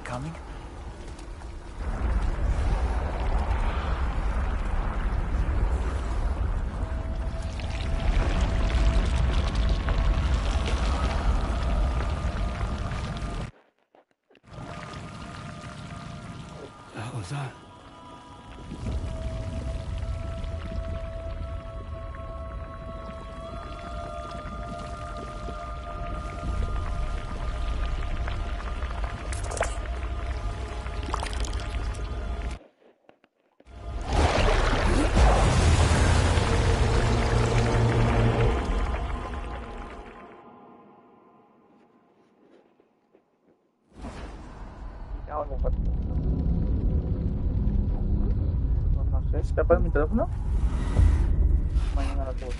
Coming? The hell was that? No sé, ¿está para mi teléfono? Mañana lo subo.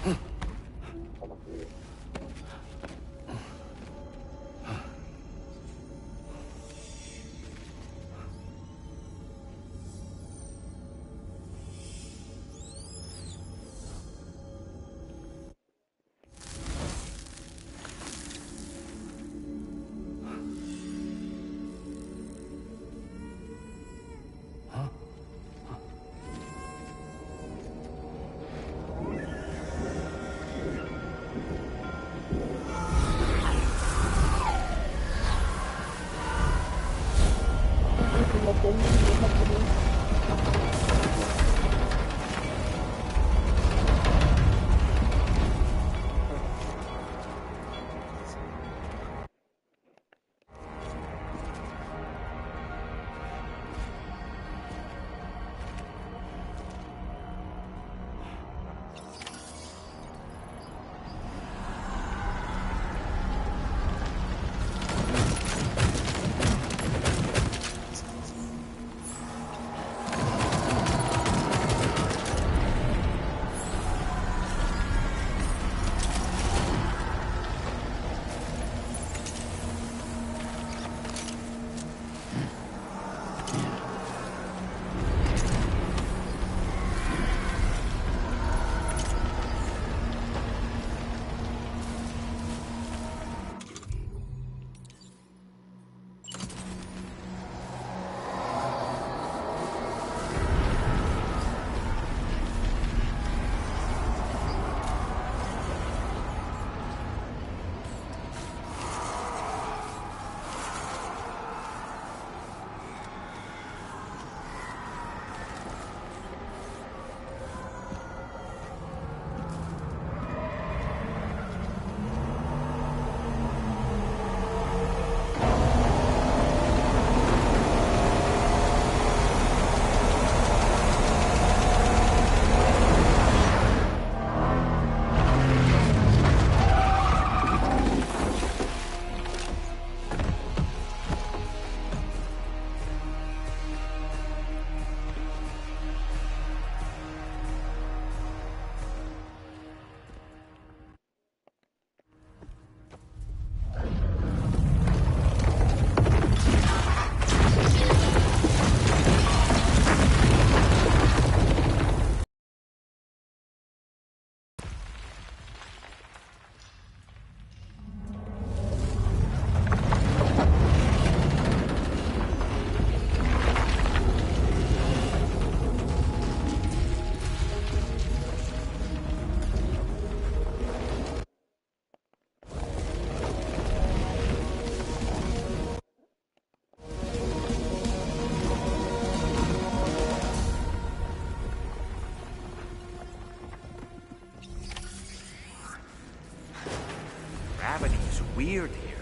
weird here.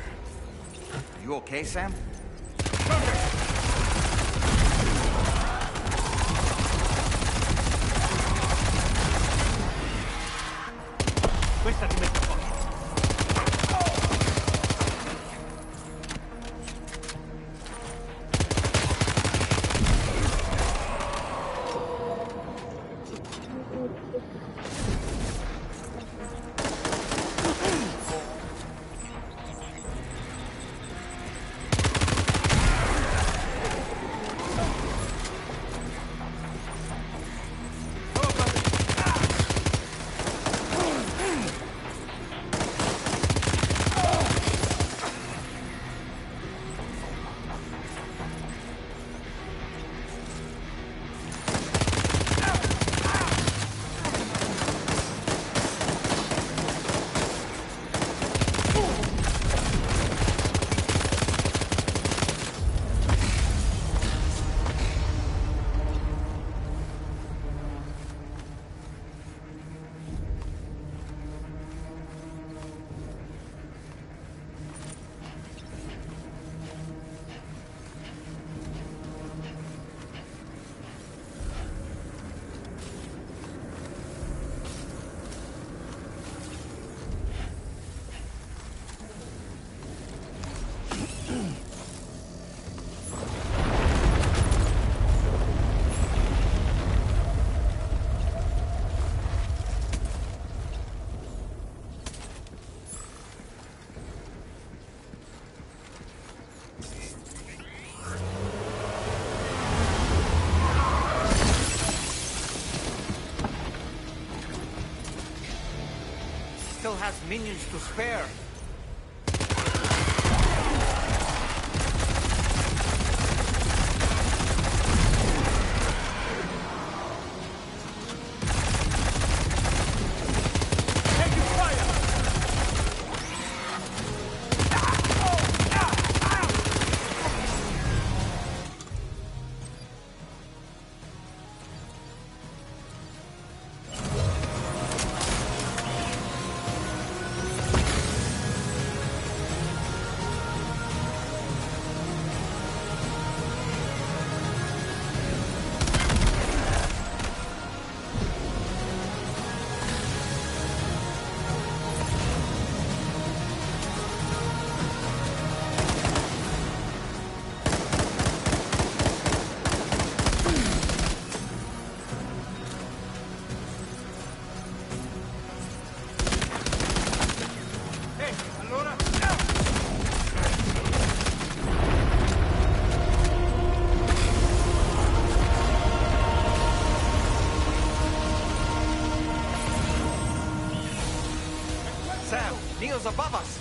Are you okay, Sam? Questa ti mette a posto. Still has minions to spare. Sam, Neil's above us.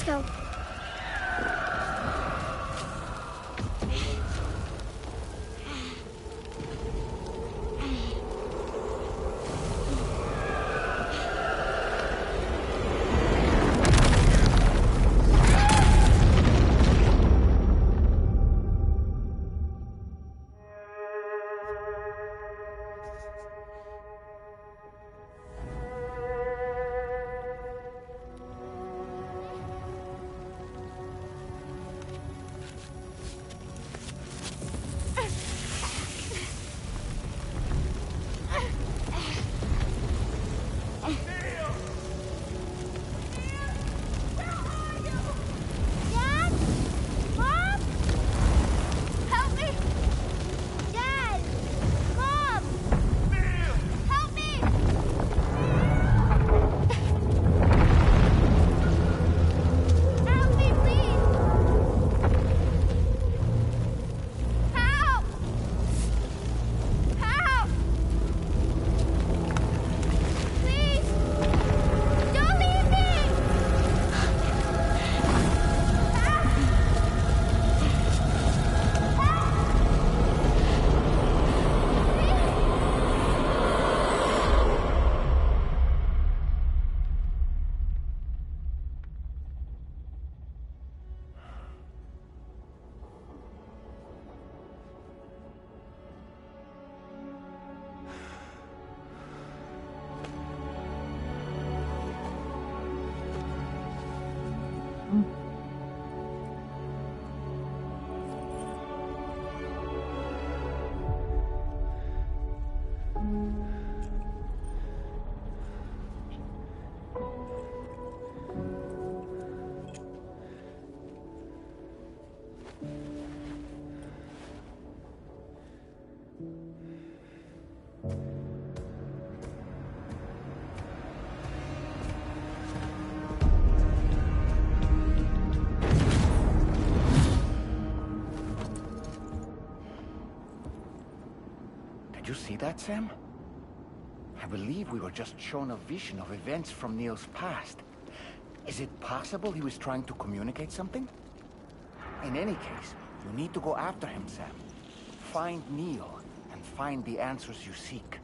go. Did you see that, Sam? I believe we were just shown a vision of events from Neil's past. Is it possible he was trying to communicate something? In any case, you need to go after him, Sam. Find Neil, and find the answers you seek.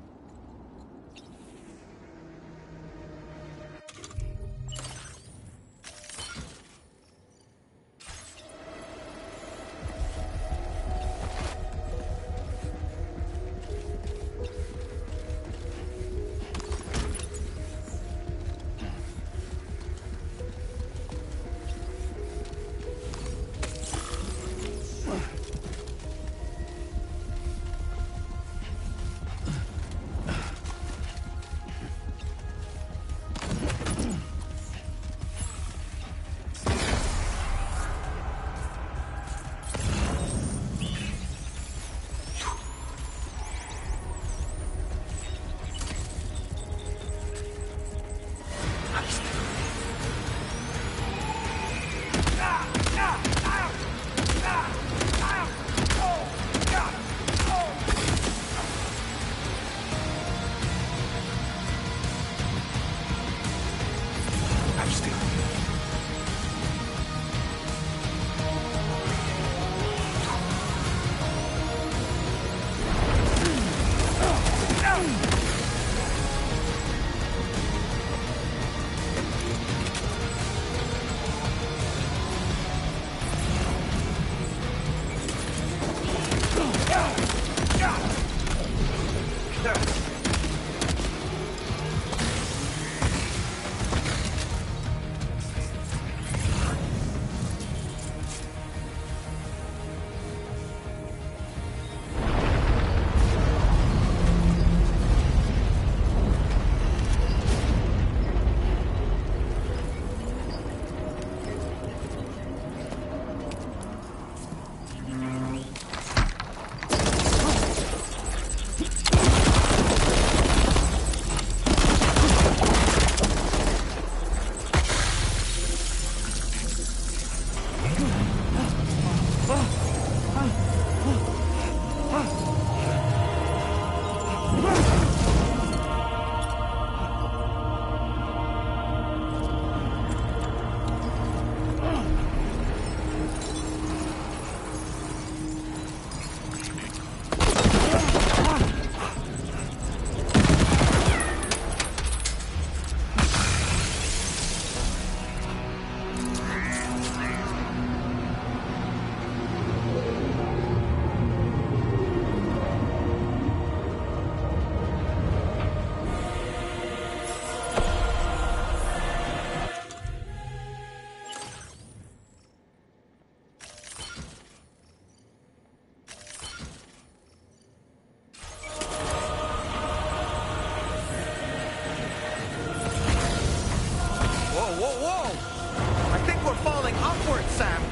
whoa! I think we're falling upwards, Sam!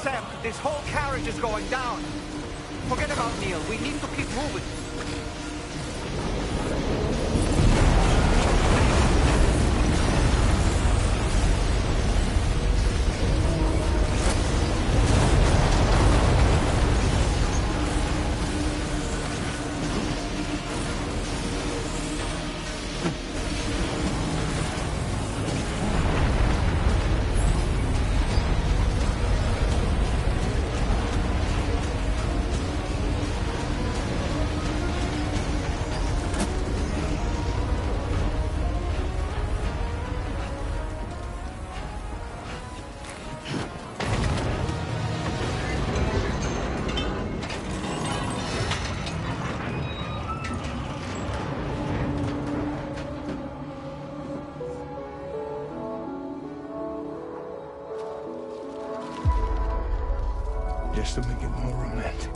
Sam, this whole carriage is going down. Forget about Neil. We need to keep moving. Just to make it more romantic.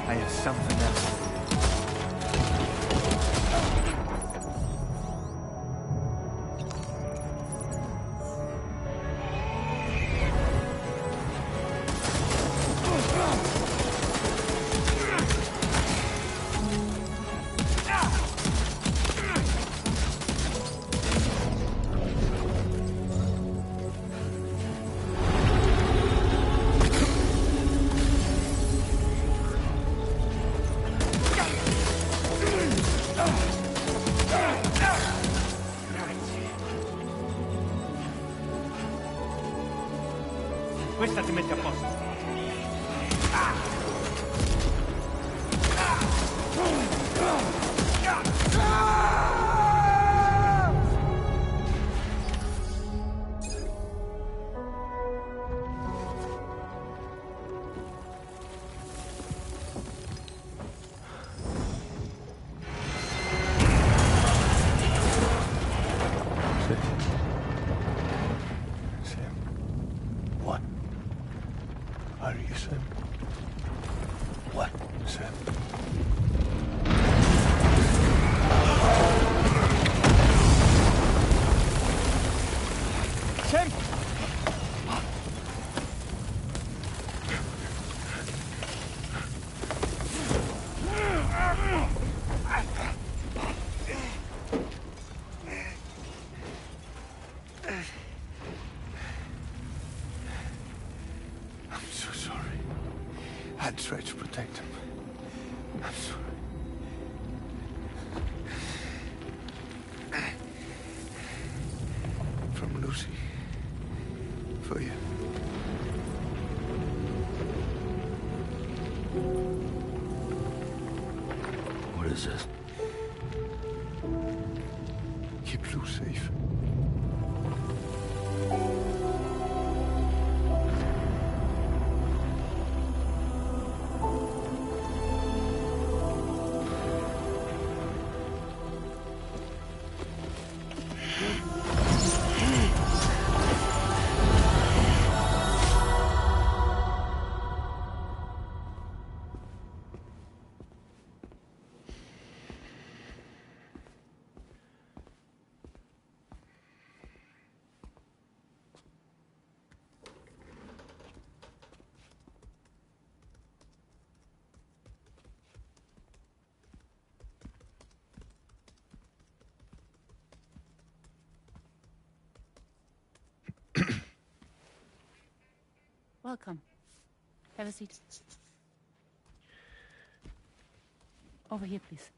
I have something else. Questa ti mette a posto. What are you saying? What, Sam? Sam! I'm so sorry. I tried to protect him. I'm sorry. From Lucy. For you. What is this? Keep Lou safe. welcome. Have a seat. Over here, please.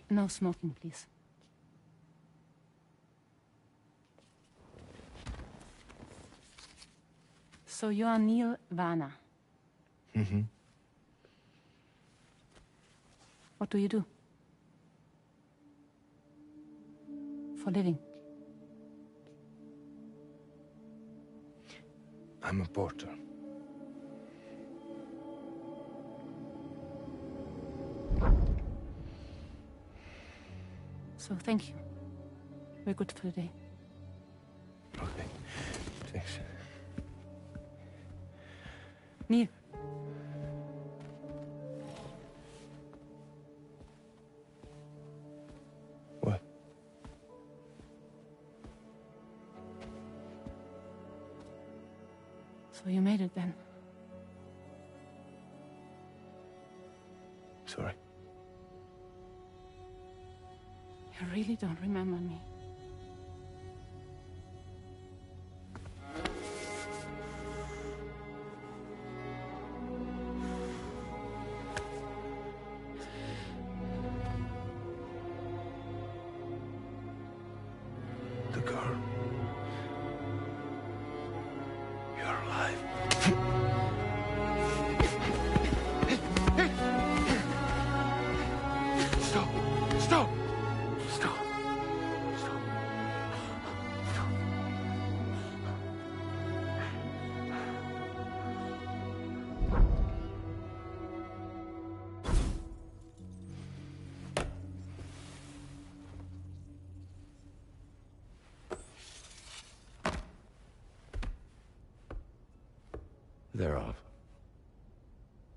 No smoking, please. So you are Neil Varner. Mm-hmm. What do you do? For living? I'm a porter. So thank you. We're good for the day. Okay. Thanks. Neil. What? So you made it then? Sorry. You really don't remember me. The girl. You're alive. Stop! Stop! Stop! Stop! Stop! They're off.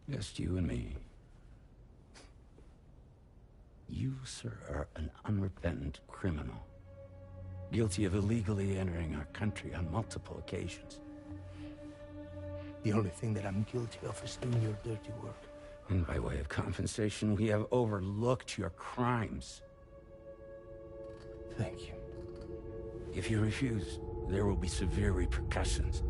Just you and me. You, sir, are an unrepentant criminal. Guilty of illegally entering our country on multiple occasions. The only thing that I'm guilty of is doing your dirty work. And by way of compensation, we have overlooked your crimes. Thank you. If you refuse, there will be severe repercussions.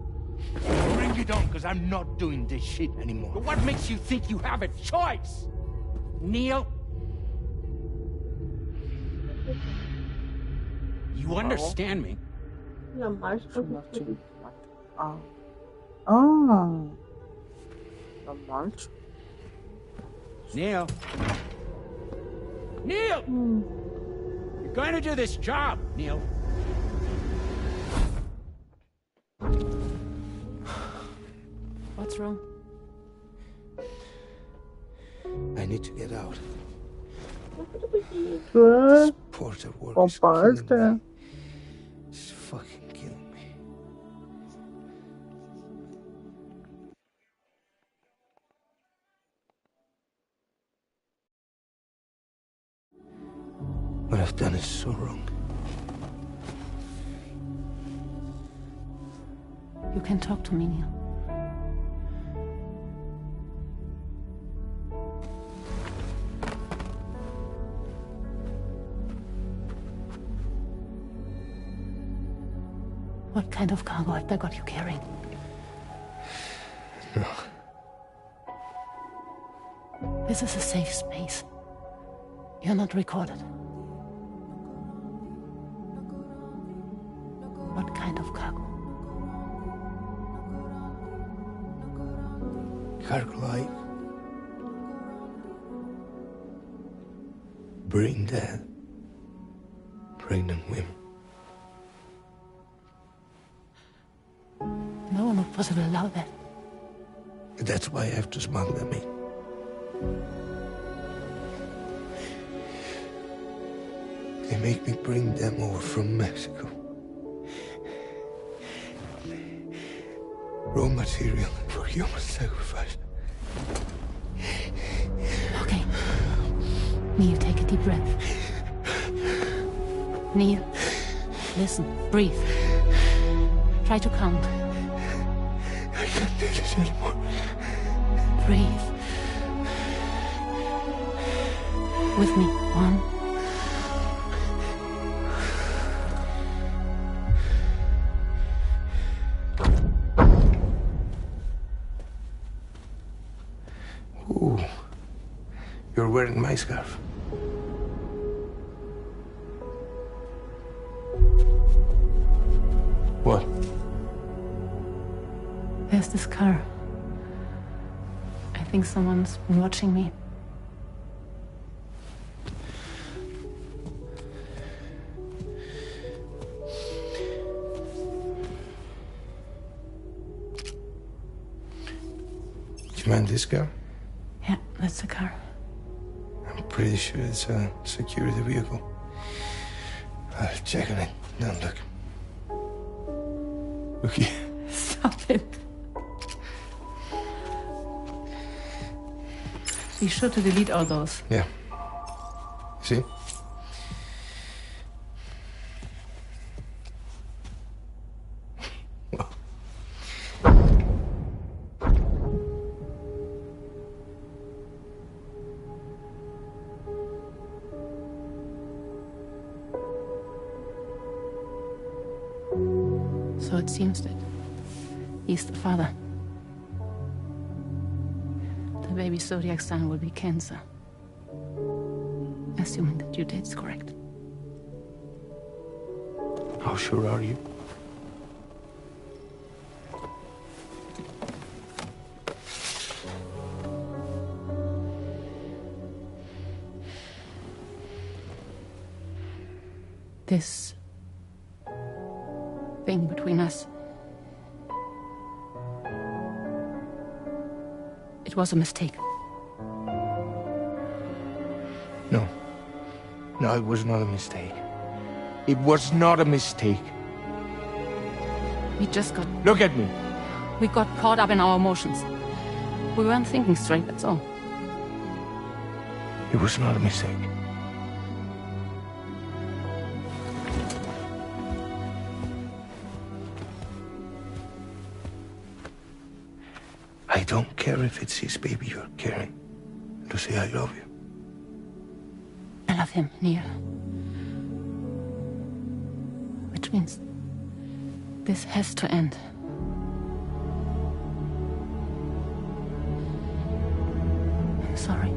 Bring it on, because I'm not doing this shit anymore. But what makes you think you have a choice? Neil? You understand me? Ja, meistens. Ah. Ah. Normal. Neil? Neil! You're going to do this job, Neil. What's wrong? I need to get out. Good. Porter work From is killing me. PARTE. It's fucking killing me. What I've done is so wrong. You can talk to me, Neil. What kind of cargo have they got you carrying? No. This is a safe space. You're not recorded. What kind of cargo? Cargo like bring dead, pregnant women. No one would possibly allow that. That's why I have to smuggle them in. They make me bring them over from Mexico. Raw material for human sacrifice. Okay. Neil, take a deep breath. Neil, listen, breathe. Try to count. can't do this anymore. Breathe. With me. 1. Ooh. You're wearing my scarf. What? There's this car. I think someone's been watching me. Do you mind this car? Yeah, that's the car. I'm pretty sure it's a security vehicle. I'll check on it. Now look. Look here. Stop it. Be sure to delete all those. Yeah. See? So it seems that he's the father. The baby Zodiac son will be cancer. Assuming that due date's correct. How sure are you? This thing between us. It was a mistake. No. No, it was not a mistake. It was not a mistake. We just got... Look at me. We got caught up in our emotions. We weren't thinking straight, that's all. It was not a mistake. I don't care if it's his baby you're carrying. Lucy, I love you. I love him, Neil. Which means this has to end. I'm sorry.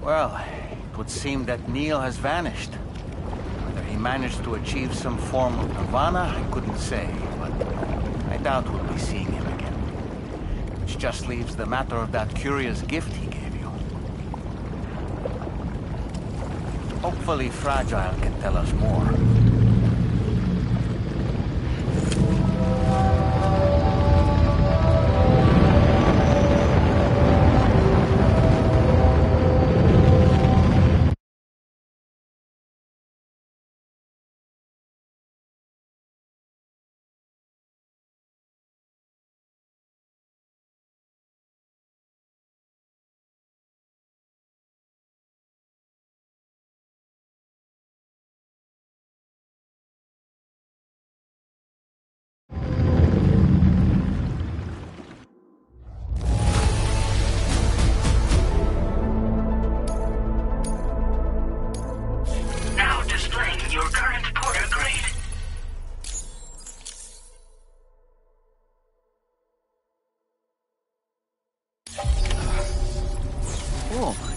Well, it would seem that Neil has vanished. Whether he managed to achieve some form of nirvana, I couldn't say, but I doubt we'll be seeing him again. Which just leaves the matter of that curious gift he gave you. Hopefully Fragile can tell us more.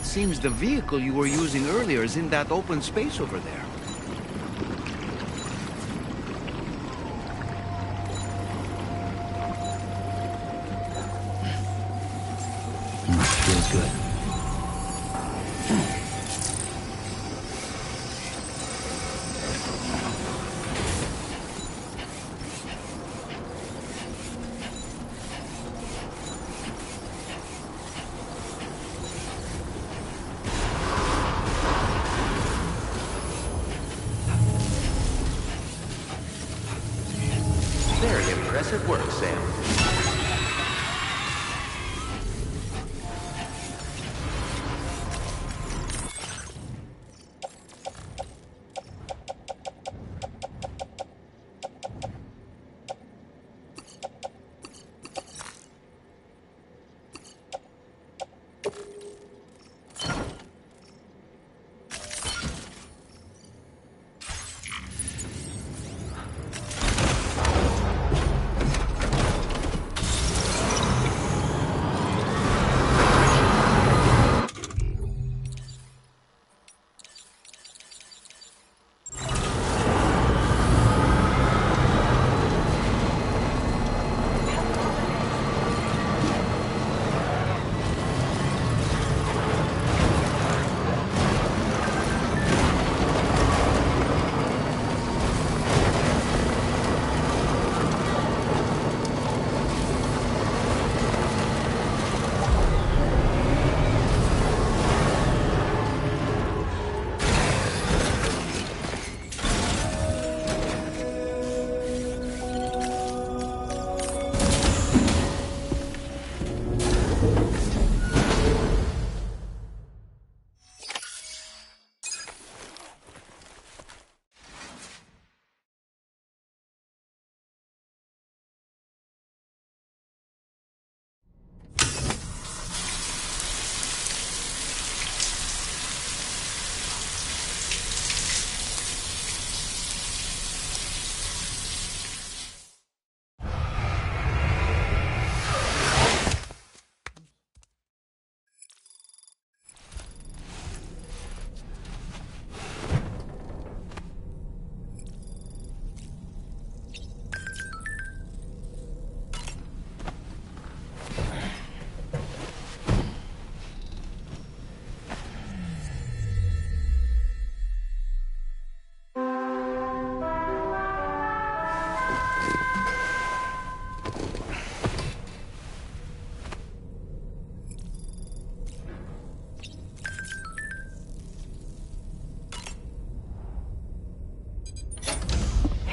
Seems the vehicle you were using earlier is in that open space over there. Impressive work, Sam.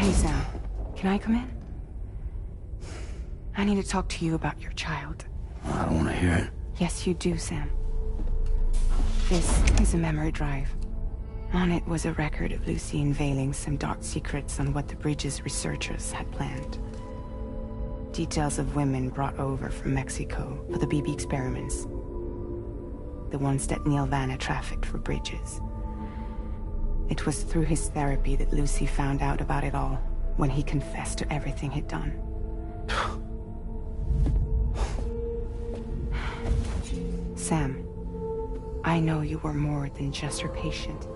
Hey, Sam. Can I come in? I need to talk to you about your child. I don't want to hear it. Yes, you do, Sam. This is a memory drive. On it was a record of Lucy unveiling some dark secrets on what the Bridges researchers had planned. Details of women brought over from Mexico for the BB experiments. The ones that Neil Vanna trafficked for Bridges. It was through his therapy that Lucy found out about it all, when he confessed to everything he'd done. Sam, I know you were more than just her patient.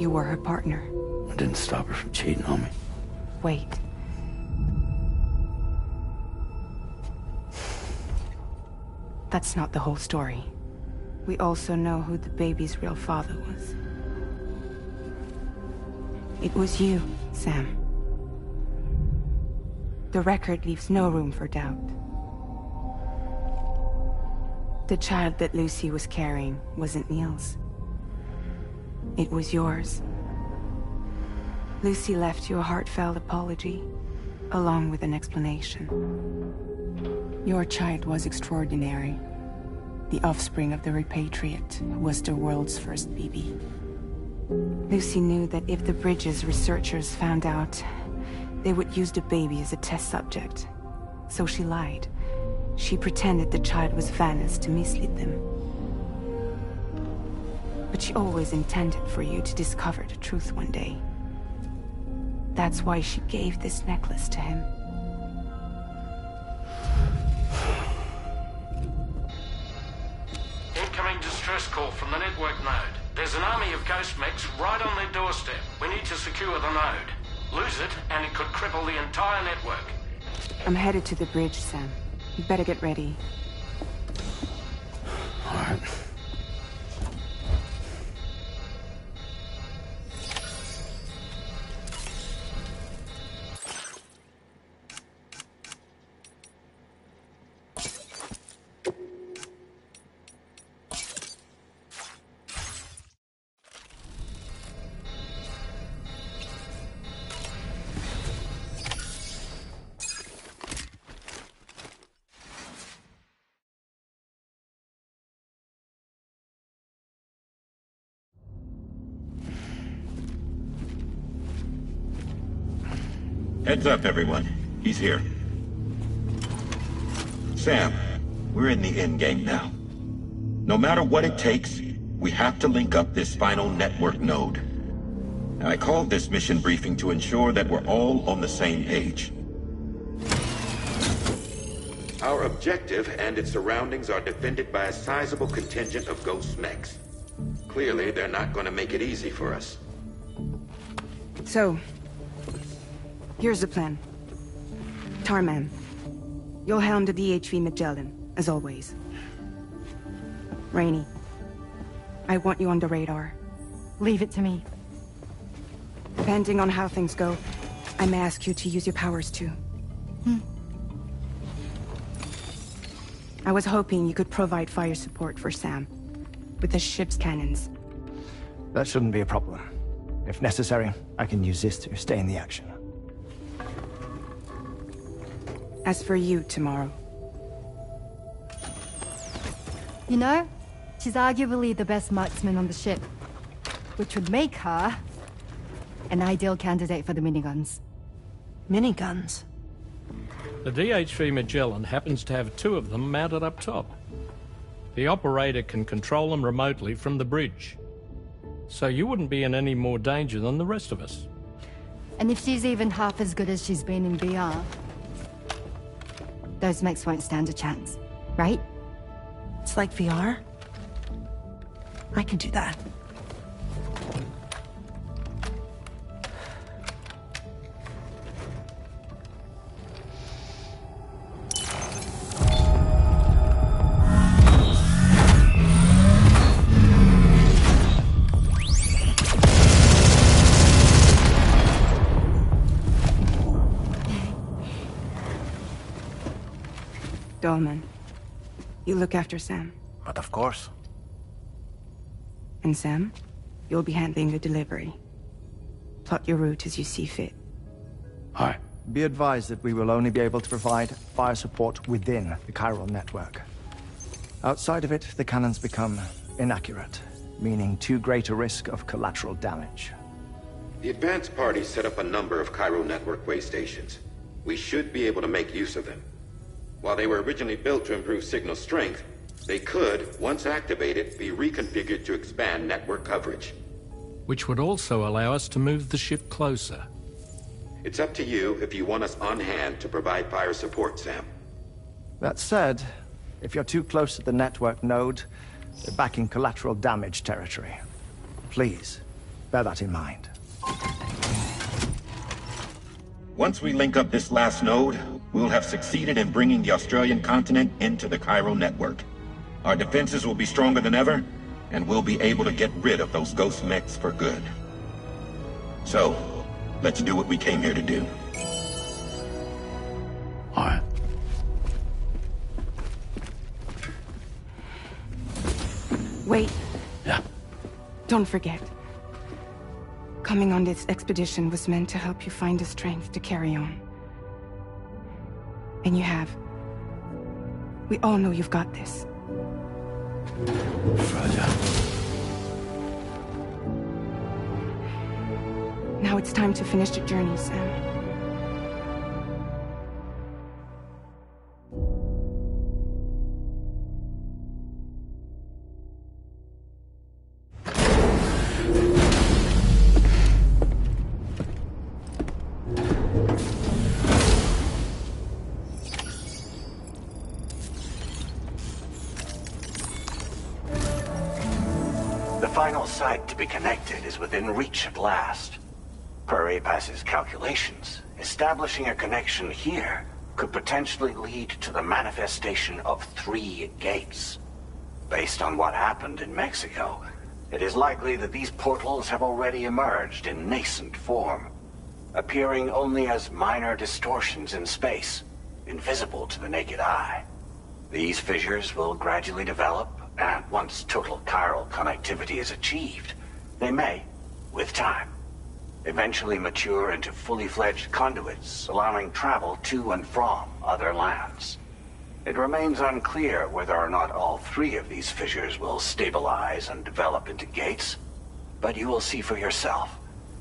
You were her partner. I didn't stop her from cheating on me. Wait. That's not the whole story. We also know who the baby's real father was. It was you, Sam. The record leaves no room for doubt. The child that Lucy was carrying wasn't Neil's. It was yours. Lucy left you a heartfelt apology, along with an explanation. Your child was extraordinary. The offspring of the repatriate, who was the world's first BB. Lucy knew that if the Bridges researchers found out, they would use the baby as a test subject. So she lied. She pretended the child was Vanna's to mislead them. But she always intended for you to discover the truth one day. That's why she gave this necklace to him. Incoming distress call from the network node. There's an army of ghost mechs right on their doorstep. We need to secure the node. Lose it, and it could cripple the entire network. I'm headed to the bridge, Sam. You better get ready. All right. Heads up, everyone. He's here. Sam, we're in the endgame now. No matter what it takes, we have to link up this final network node. I called this mission briefing to ensure that we're all on the same page. Our objective and its surroundings are defended by a sizable contingent of ghost mechs. Clearly, they're not going to make it easy for us. So, here's the plan. Tarman, you'll helm the DHV Magellan, as always. Rainey, I want you on the radar. Leave it to me. Depending on how things go, I may ask you to use your powers too. I was hoping you could provide fire support for Sam, with the ship's cannons. That shouldn't be a problem. If necessary, I can use this to stay in the action. As for you, tomorrow. You know, she's arguably the best marksman on the ship, which would make her an ideal candidate for the miniguns. Miniguns? The DHV Magellan happens to have 2 of them mounted up top. The operator can control them remotely from the bridge. So you wouldn't be in any more danger than the rest of us. And if she's even half as good as she's been in VR, those mechs won't stand a chance, right? It's like VR? I can do that. Dolman, you look after Sam. But of course. And Sam, you'll be handling the delivery. Plot your route as you see fit. Aye. Be advised that we will only be able to provide fire support within the chiral network. Outside of it, the cannons become inaccurate, meaning too great a risk of collateral damage. The advanced party set up a number of chiral network way stations. We should be able to make use of them. While they were originally built to improve signal strength, they could, once activated, be reconfigured to expand network coverage. Which would also allow us to move the ship closer. It's up to you if you want us on hand to provide fire support, Sam. That said, if you're too close to the network node, you're back in collateral damage territory. Please, bear that in mind. Once we link up this last node, we'll have succeeded in bringing the Australian continent into the chiral network. Our defenses will be stronger than ever, and we'll be able to get rid of those ghost mechs for good. So, let's do what we came here to do. All right. Wait. Yeah. Don't forget. Coming on this expedition was meant to help you find the strength to carry on. And you have. We all know you've got this. Fragile. Now it's time to finish the journey, Sam. Final site to be connected is within reach at last. Per APAS's calculations, establishing a connection here could potentially lead to the manifestation of 3 gates. Based on what happened in Mexico, it is likely that these portals have already emerged in nascent form, appearing only as minor distortions in space, invisible to the naked eye. These fissures will gradually develop, and once total chiral connectivity is achieved, they may, with time, eventually mature into fully fledged conduits, allowing travel to and from other lands. It remains unclear whether or not all 3 of these fissures will stabilize and develop into gates, but you will see for yourself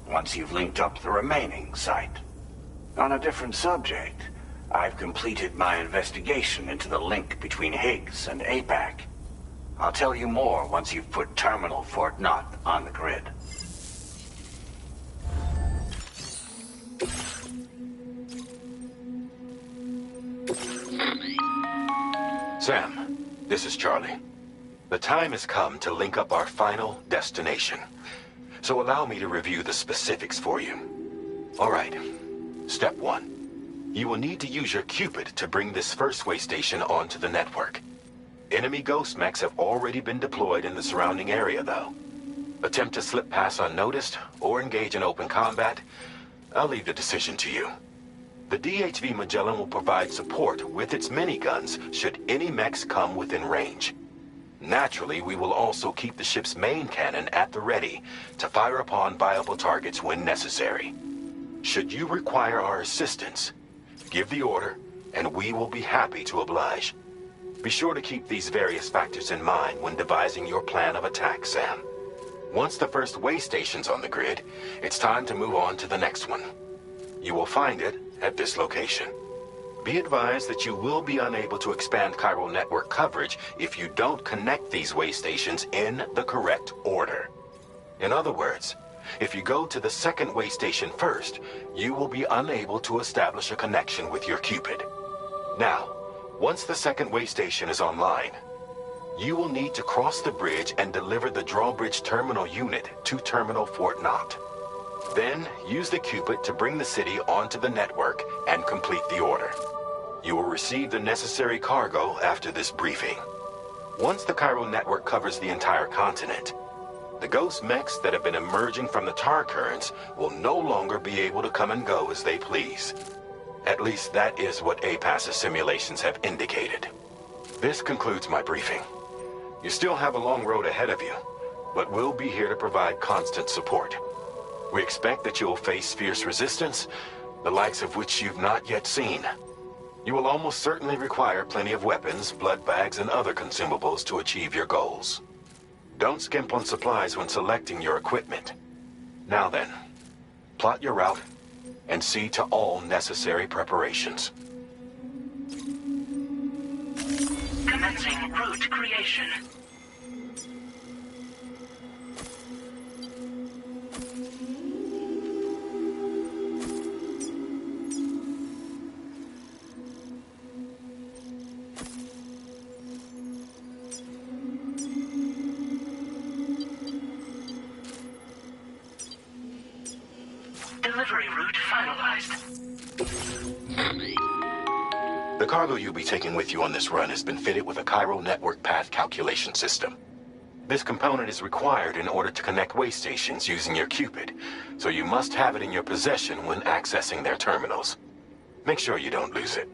once you've linked up the remaining site. On a different subject, I've completed my investigation into the link between Higgs and APAC. I'll tell you more once you've put Terminal Fort Knott on the grid. Sam, this is Charlie. The time has come to link up our final destination. So allow me to review the specifics for you. All right. Step 1. You will need to use your Cupid to bring this first way station onto the network. Enemy ghost mechs have already been deployed in the surrounding area, though. Attempt to slip past unnoticed or engage in open combat, I'll leave the decision to you. The DHV Magellan will provide support with its miniguns should any mechs come within range. Naturally, we will also keep the ship's main cannon at the ready to fire upon viable targets when necessary. Should you require our assistance, give the order, and we will be happy to oblige. Be sure to keep these various factors in mind when devising your plan of attack, Sam. Once the first way station's on the grid, it's time to move on to the next one. You will find it at this location. Be advised that you will be unable to expand chiral network coverage if you don't connect these way stations in the correct order. In other words, if you go to the second way station first, you will be unable to establish a connection with your Cupid. Now, once the second way station is online, you will need to cross the bridge and deliver the drawbridge terminal unit to Terminal Fort Knott. Then, use the Cupid to bring the city onto the network and complete the order. You will receive the necessary cargo after this briefing. Once the chiral network covers the entire continent, the ghost mechs that have been emerging from the tar currents will no longer be able to come and go as they please. At least that is what APAS's simulations have indicated. This concludes my briefing. You still have a long road ahead of you, but we'll be here to provide constant support. We expect that you'll face fierce resistance, the likes of which you've not yet seen. You will almost certainly require plenty of weapons, blood bags, and other consumables to achieve your goals. Don't skimp on supplies when selecting your equipment. Now then, plot your route and see to all necessary preparations. Commencing route creation. Delivery route finalized. The cargo you'll be taking with you on this run has been fitted with a chiral network path calculation system. This component is required in order to connect way stations using your Cupid, so you must have it in your possession when accessing their terminals. Make sure you don't lose it.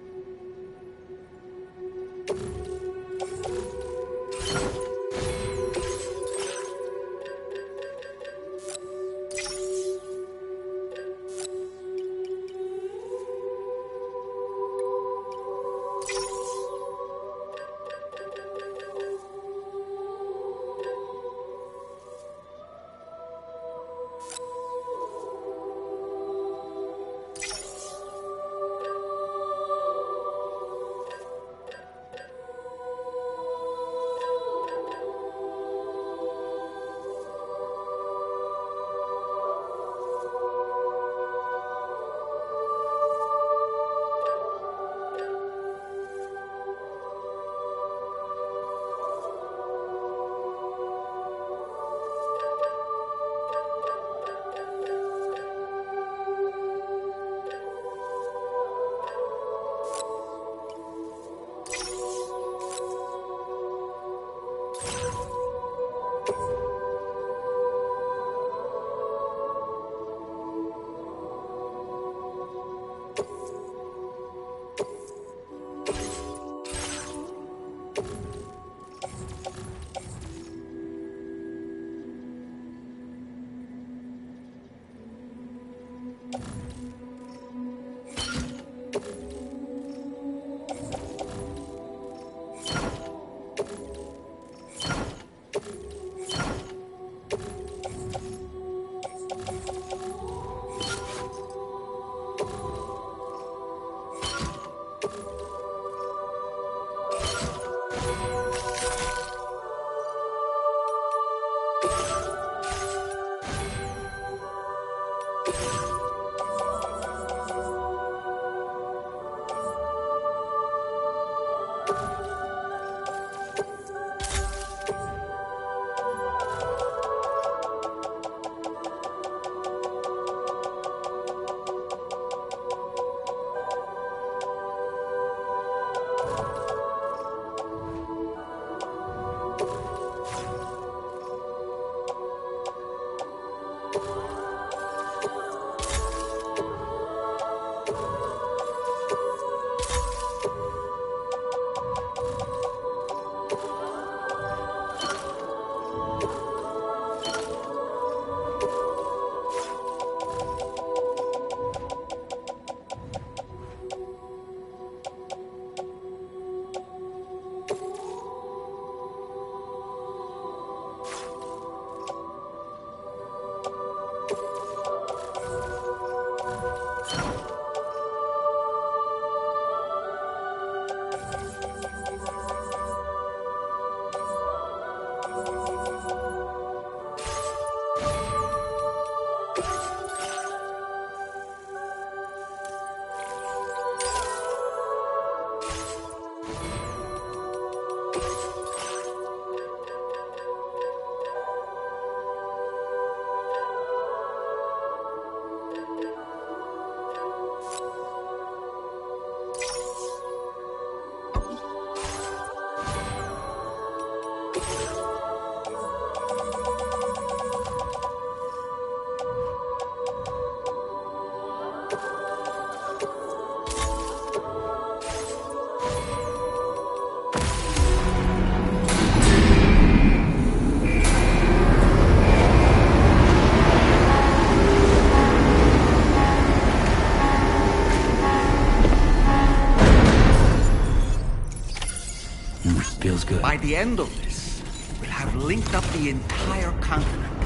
By the end of this, we'll have linked up the entire continent.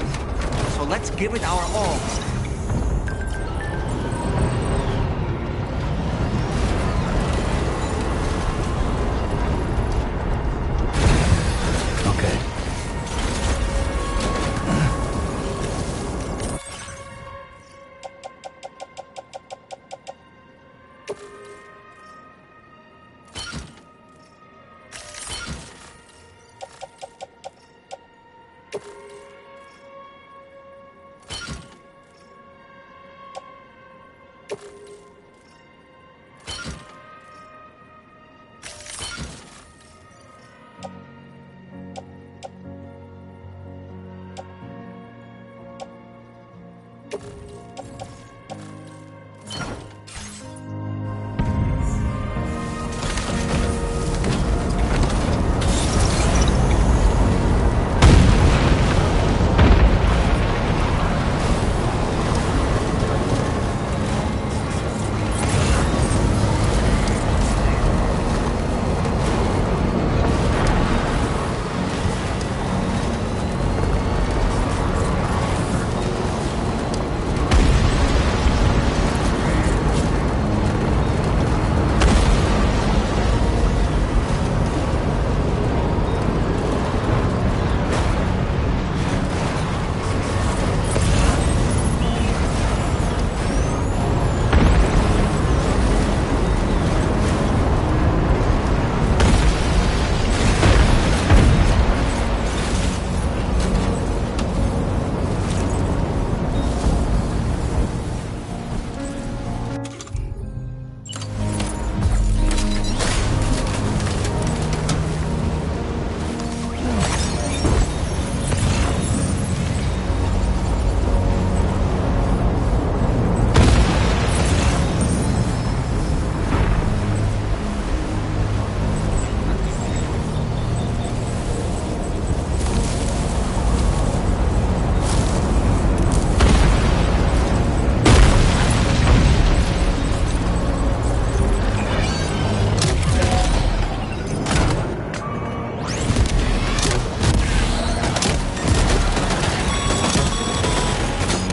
So let's give it our all.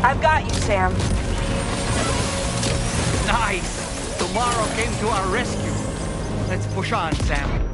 I've got you, Sam. Nice! Tomorrow came to our rescue. Let's push on, Sam.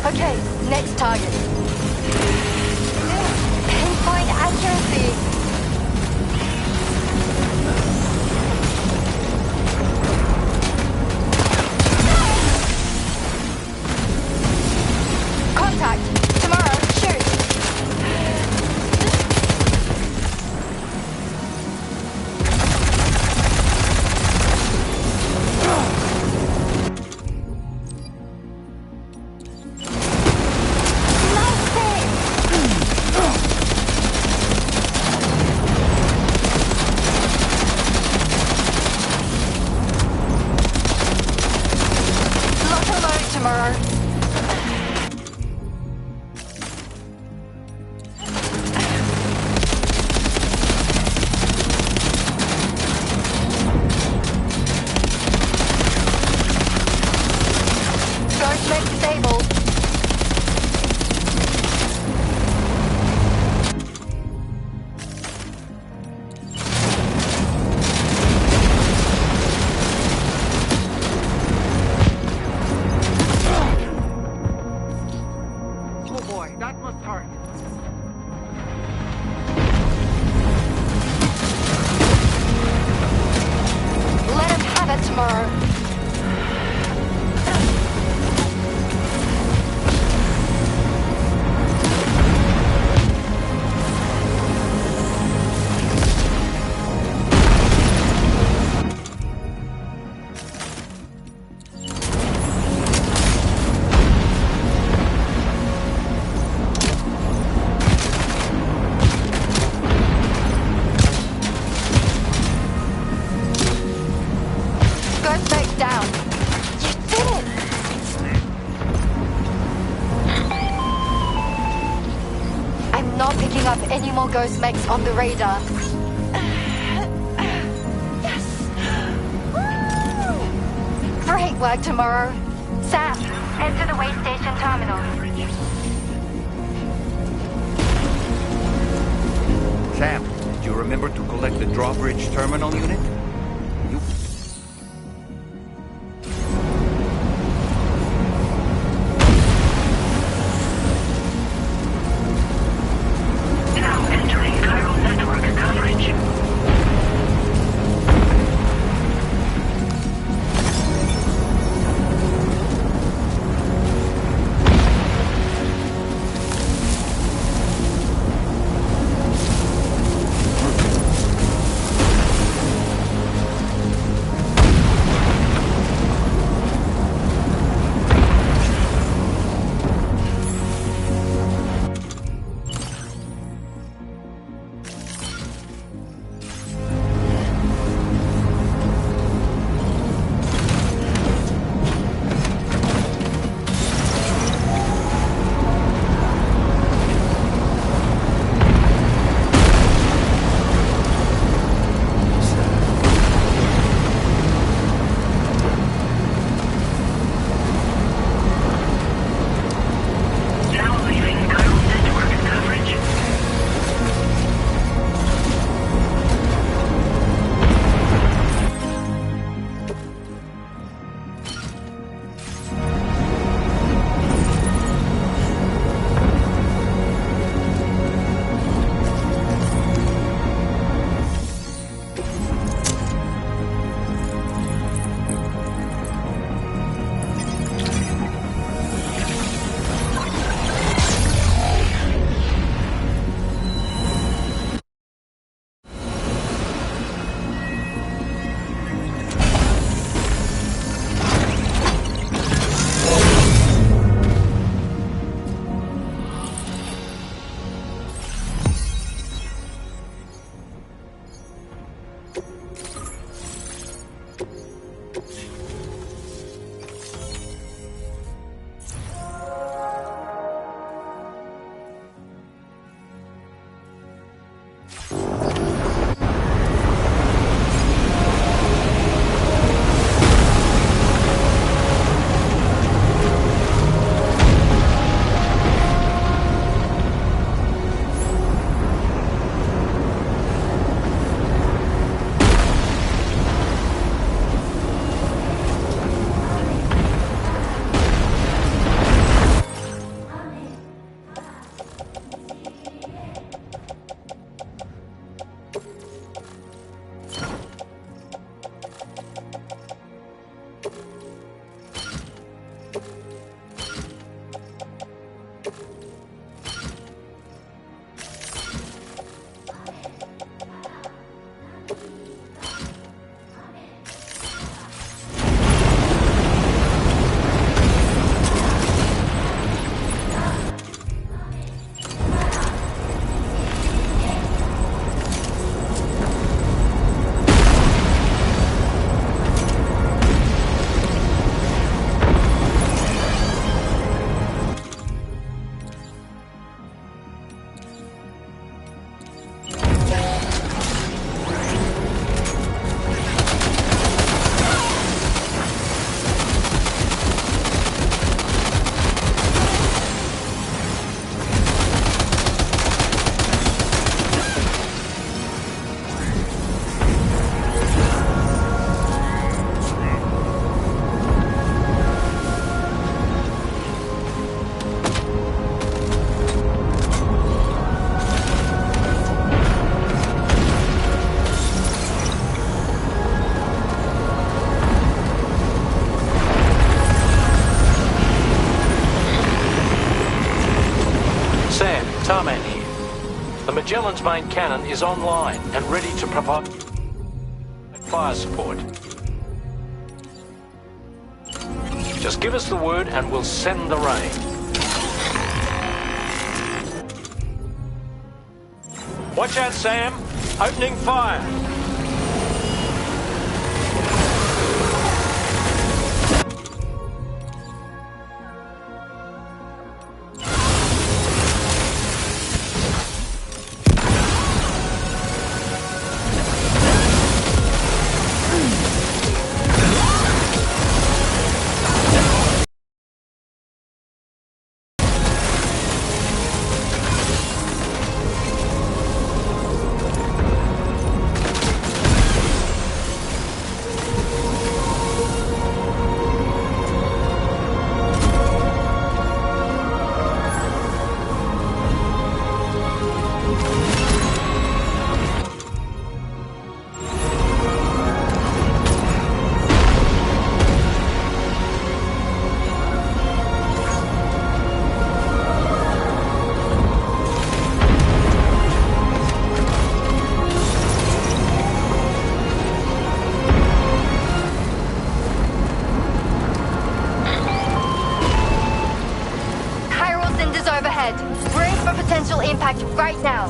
Okay, next target. Pinpoint accuracy. Contact. Tomorrow, shoot. Any more ghost mechs on the radar. Yes! Great work, Tomorrow. Sam, head to the way station terminal. Sam, do you remember to collect the drawbridge terminal unit? Magellan's main cannon is online and ready to provide fire support. Just give us the word and we'll send the rain. Watch out, Sam. Opening fire. Impact right now.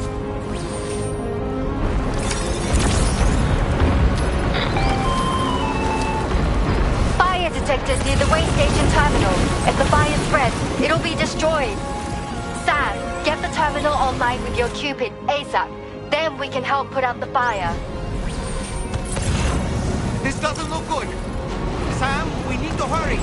Fire detectors near the way station terminal. If the fire spreads, it'll be destroyed. Sam, get the terminal online with your Cupid ASAP. Then we can help put out the fire. This doesn't look good. Sam, we need to hurry.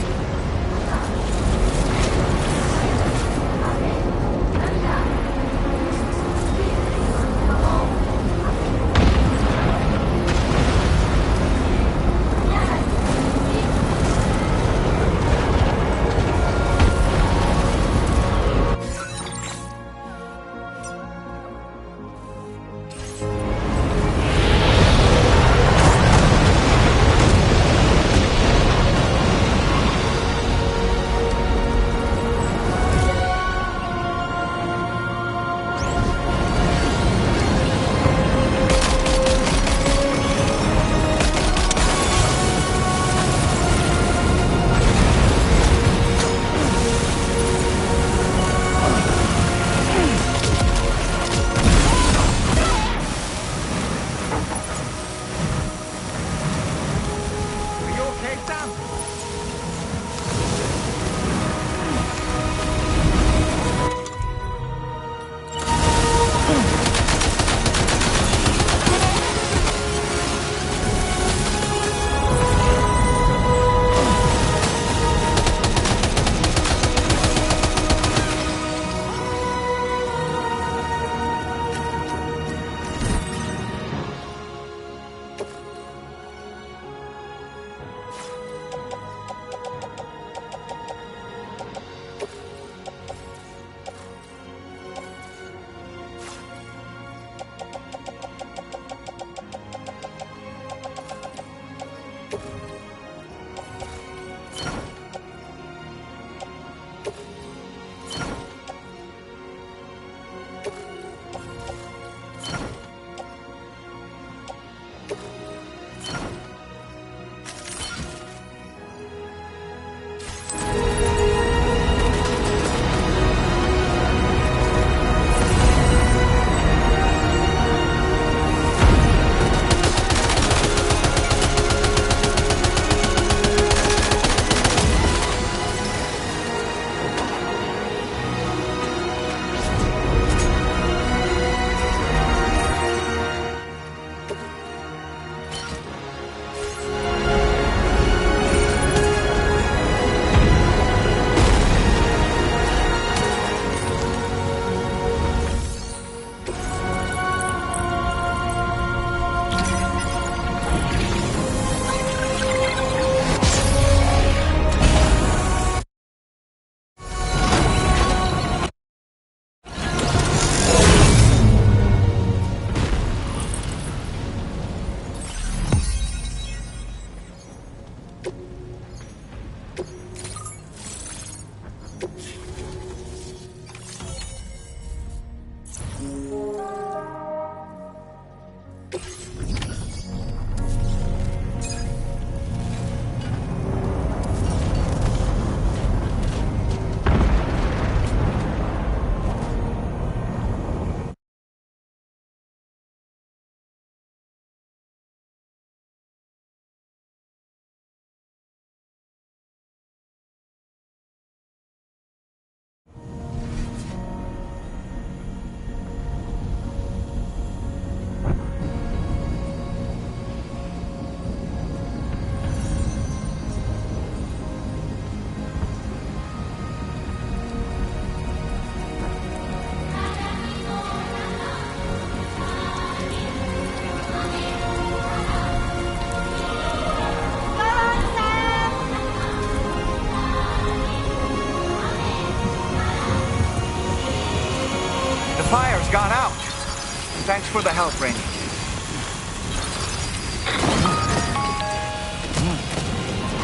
Thanks for the help, Rainey.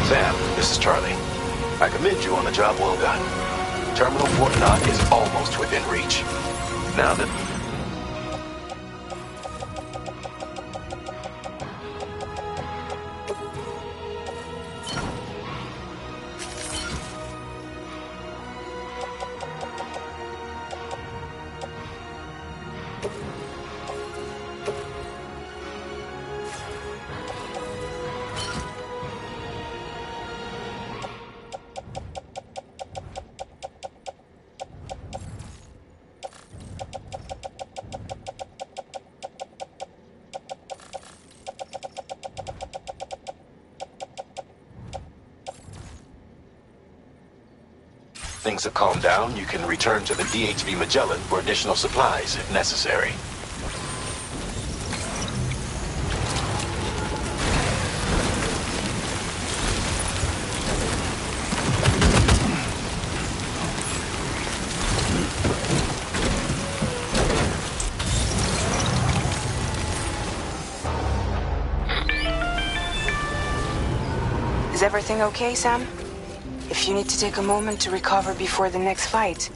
Sam, this is Charlie. I commend you on the job well done. Terminal Fort Knott is almost within reach. Now that... things have calmed down, you can return to the DHV Magellan for additional supplies if necessary. Is everything okay, Sam? If you need to take a moment to recover before the next fight.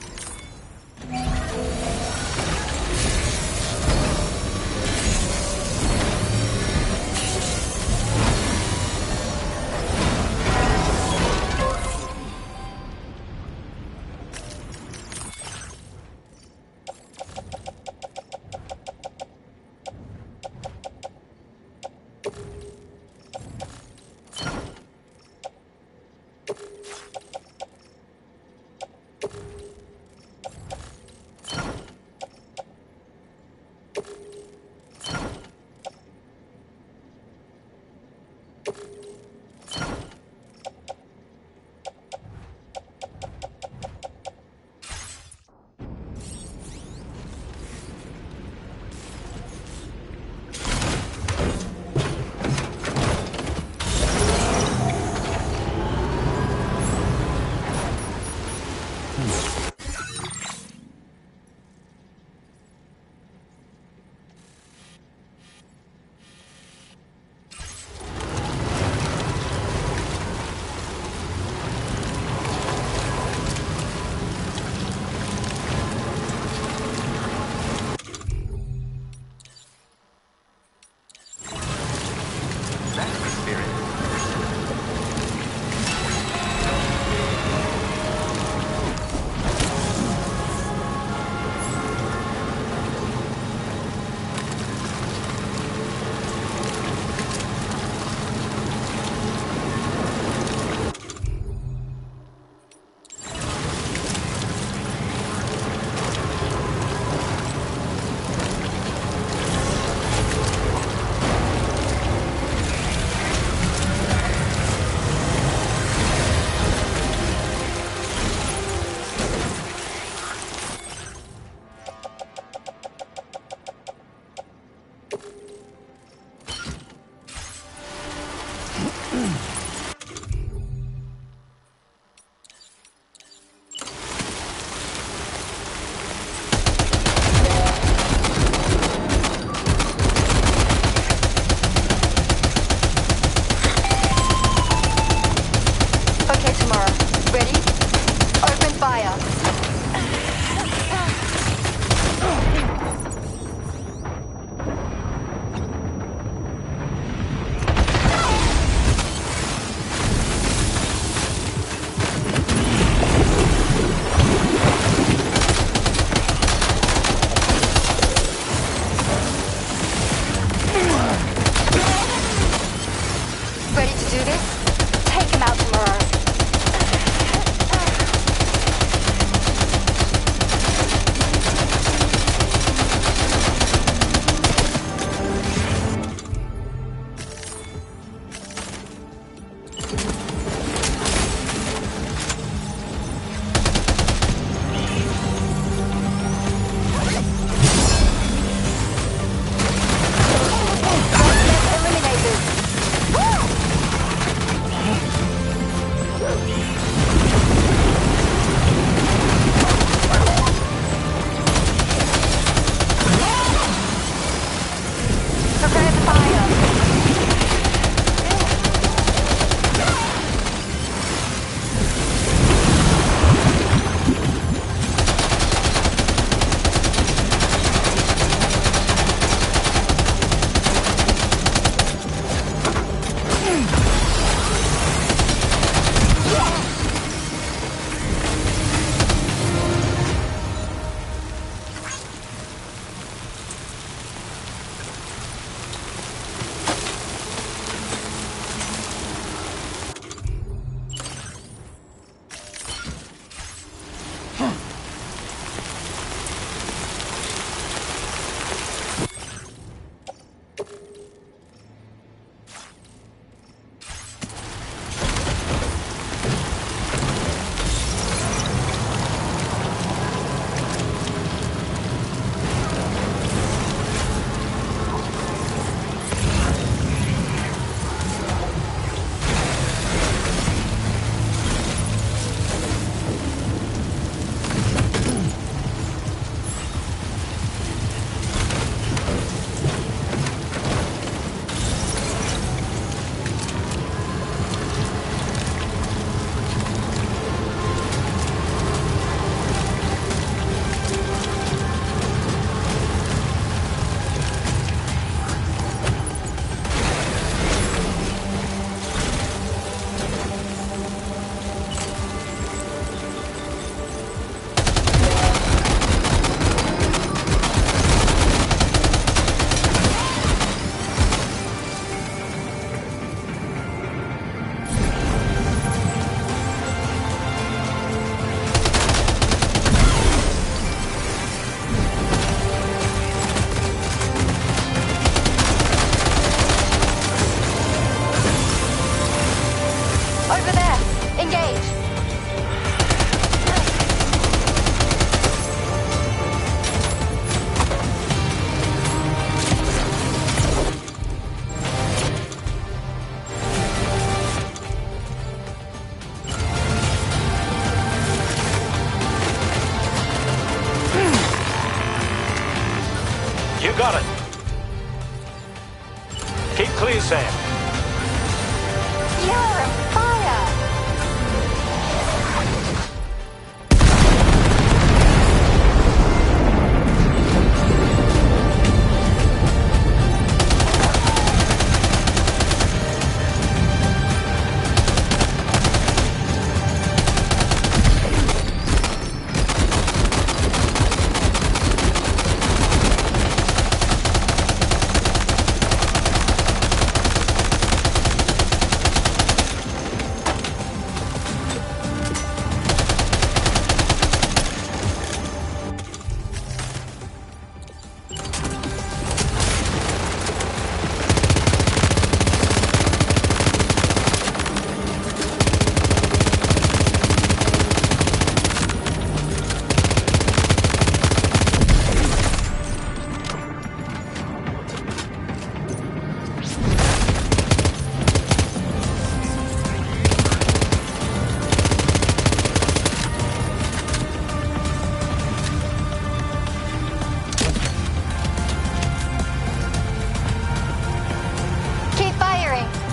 Engage! You got it. Keep clear, Sam. You're on fire!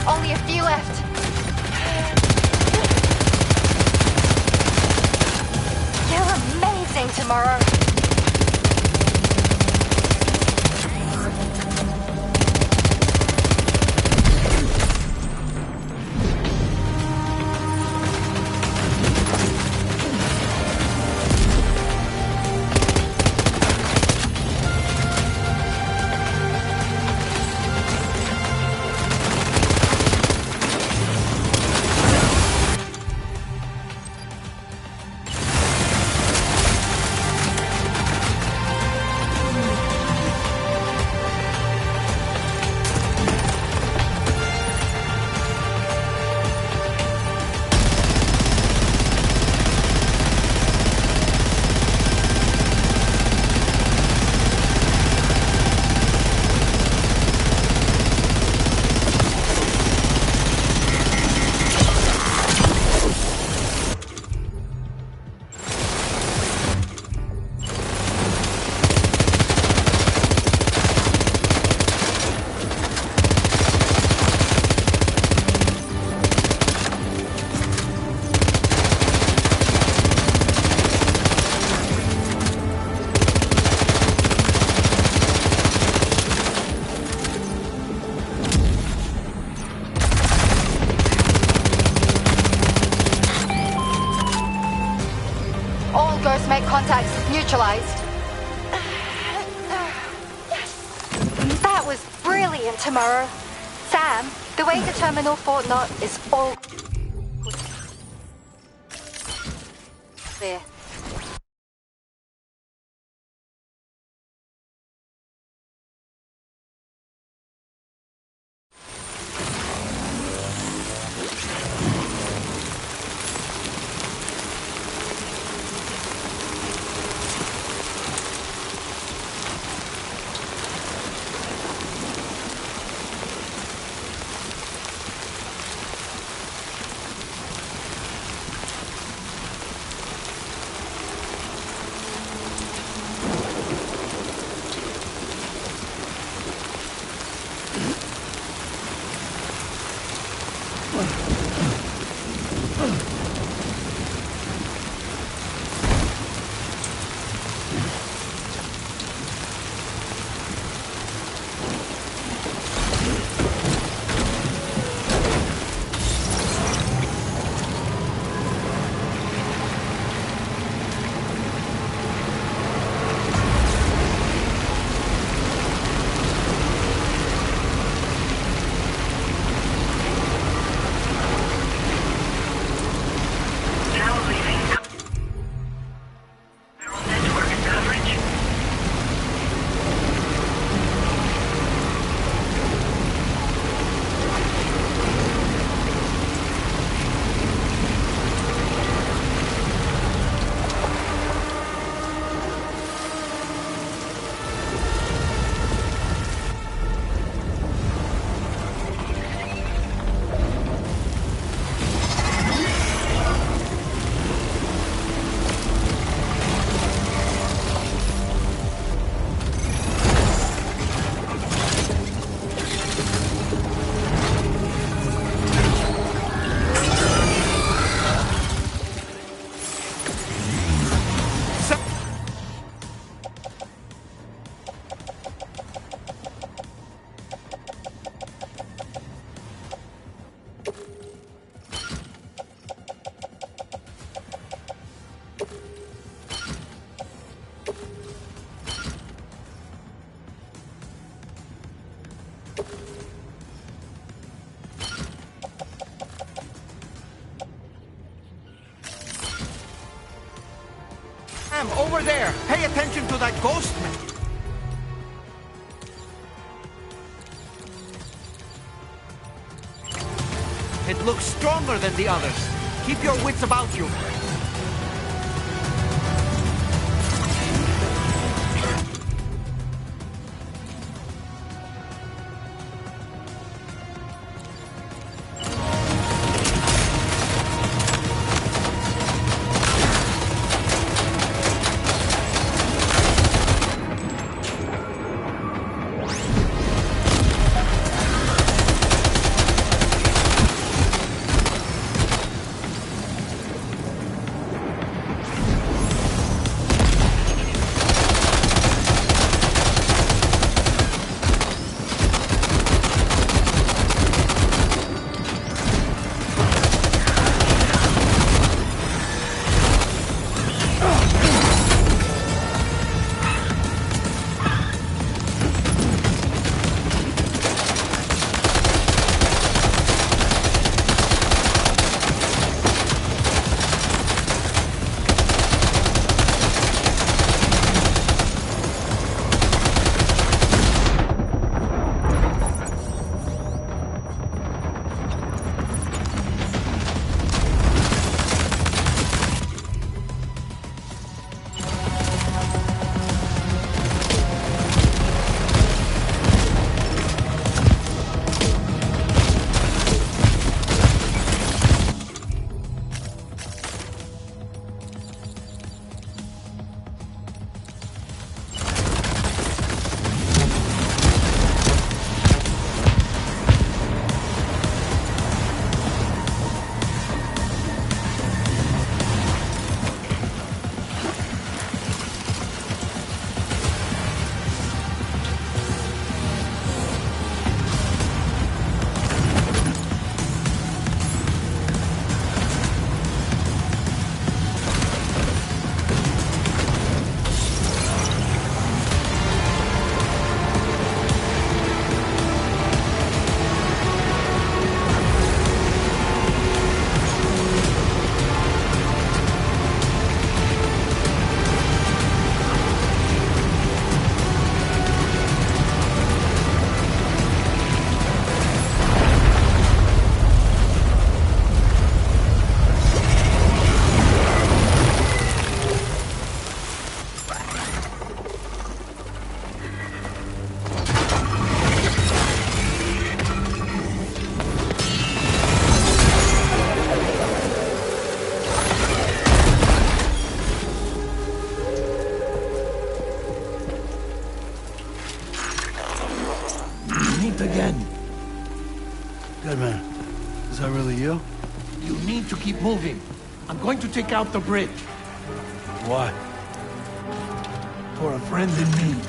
Only a few left. You're amazing, Tomorrow. Ghost-mate contacts neutralized. That was brilliant, Tomorrow. Sam, the way to Terminal Fort Knot is all clear. Sam, over there! Pay attention to that ghost man! It looks stronger than the others. Keep your wits about you. Again. Deadman, is that really you? You need to keep moving. I'm going to take out the bridge. Why? For a friend in need.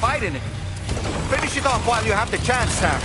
pride in it. Finish it off while you have the chance, Sam.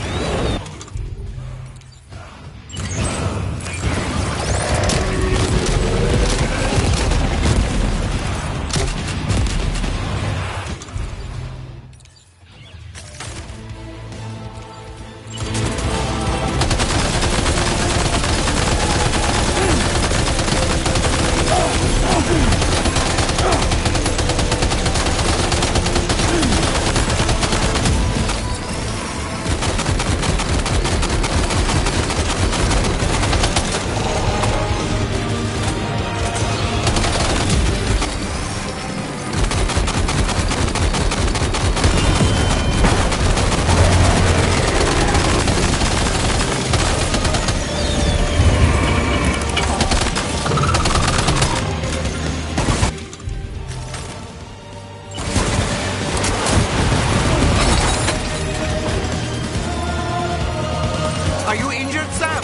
Are you injured, Sam?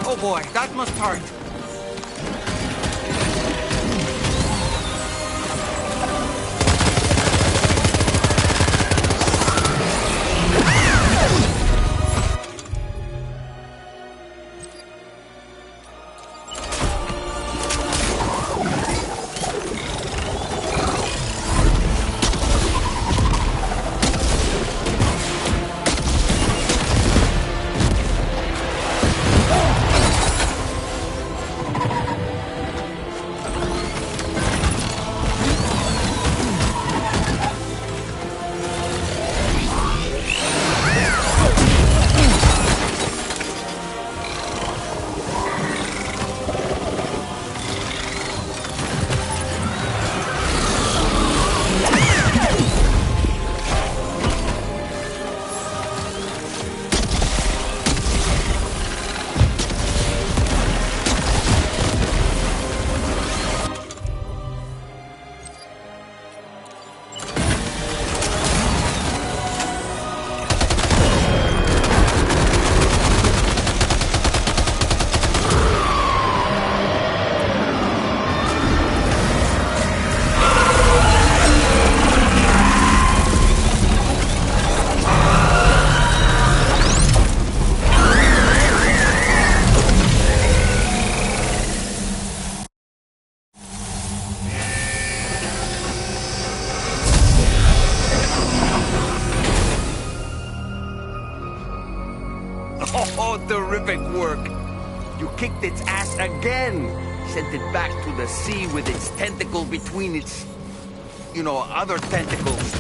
Oh boy, that must hurt. Oh, terrific work. You kicked its ass again. Sent it back to the sea with its tentacle between its, other tentacles.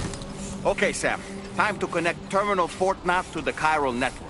Okay, Sam. Time to connect Terminal Fort Knot to the chiral network.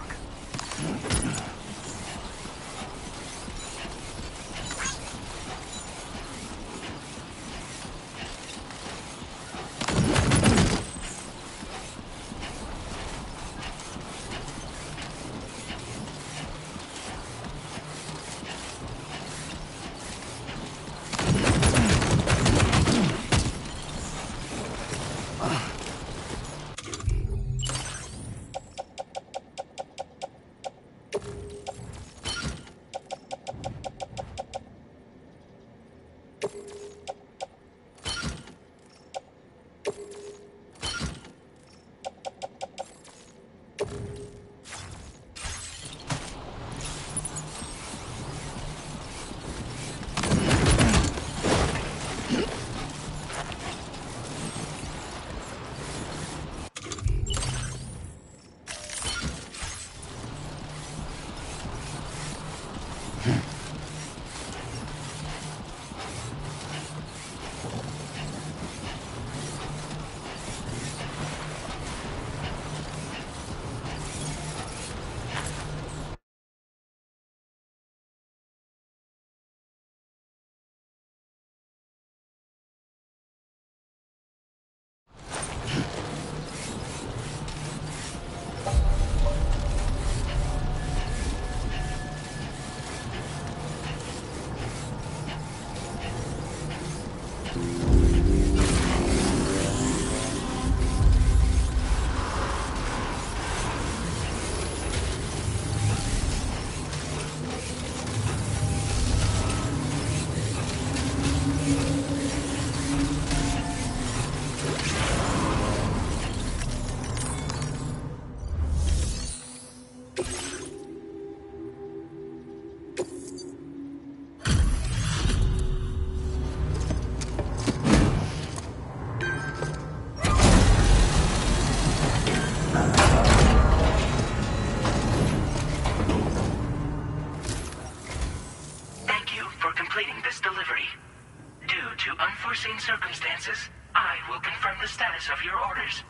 Circumstances, I will confirm the status of your orders.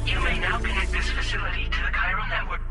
You may now connect this facility to the chiral network.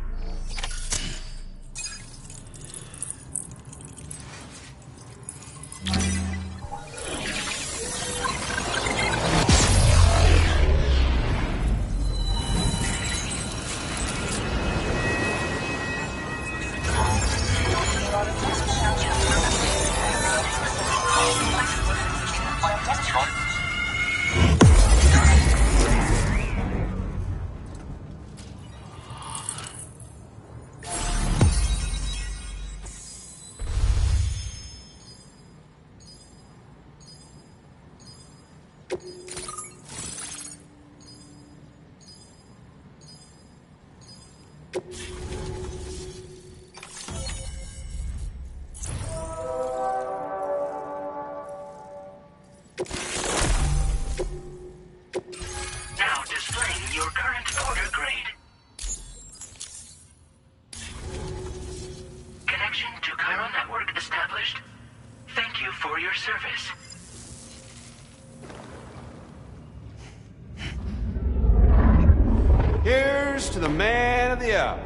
Now displaying your current order grade. Connection to chiral network established. Thank you for your service. Here's to the man of the hour.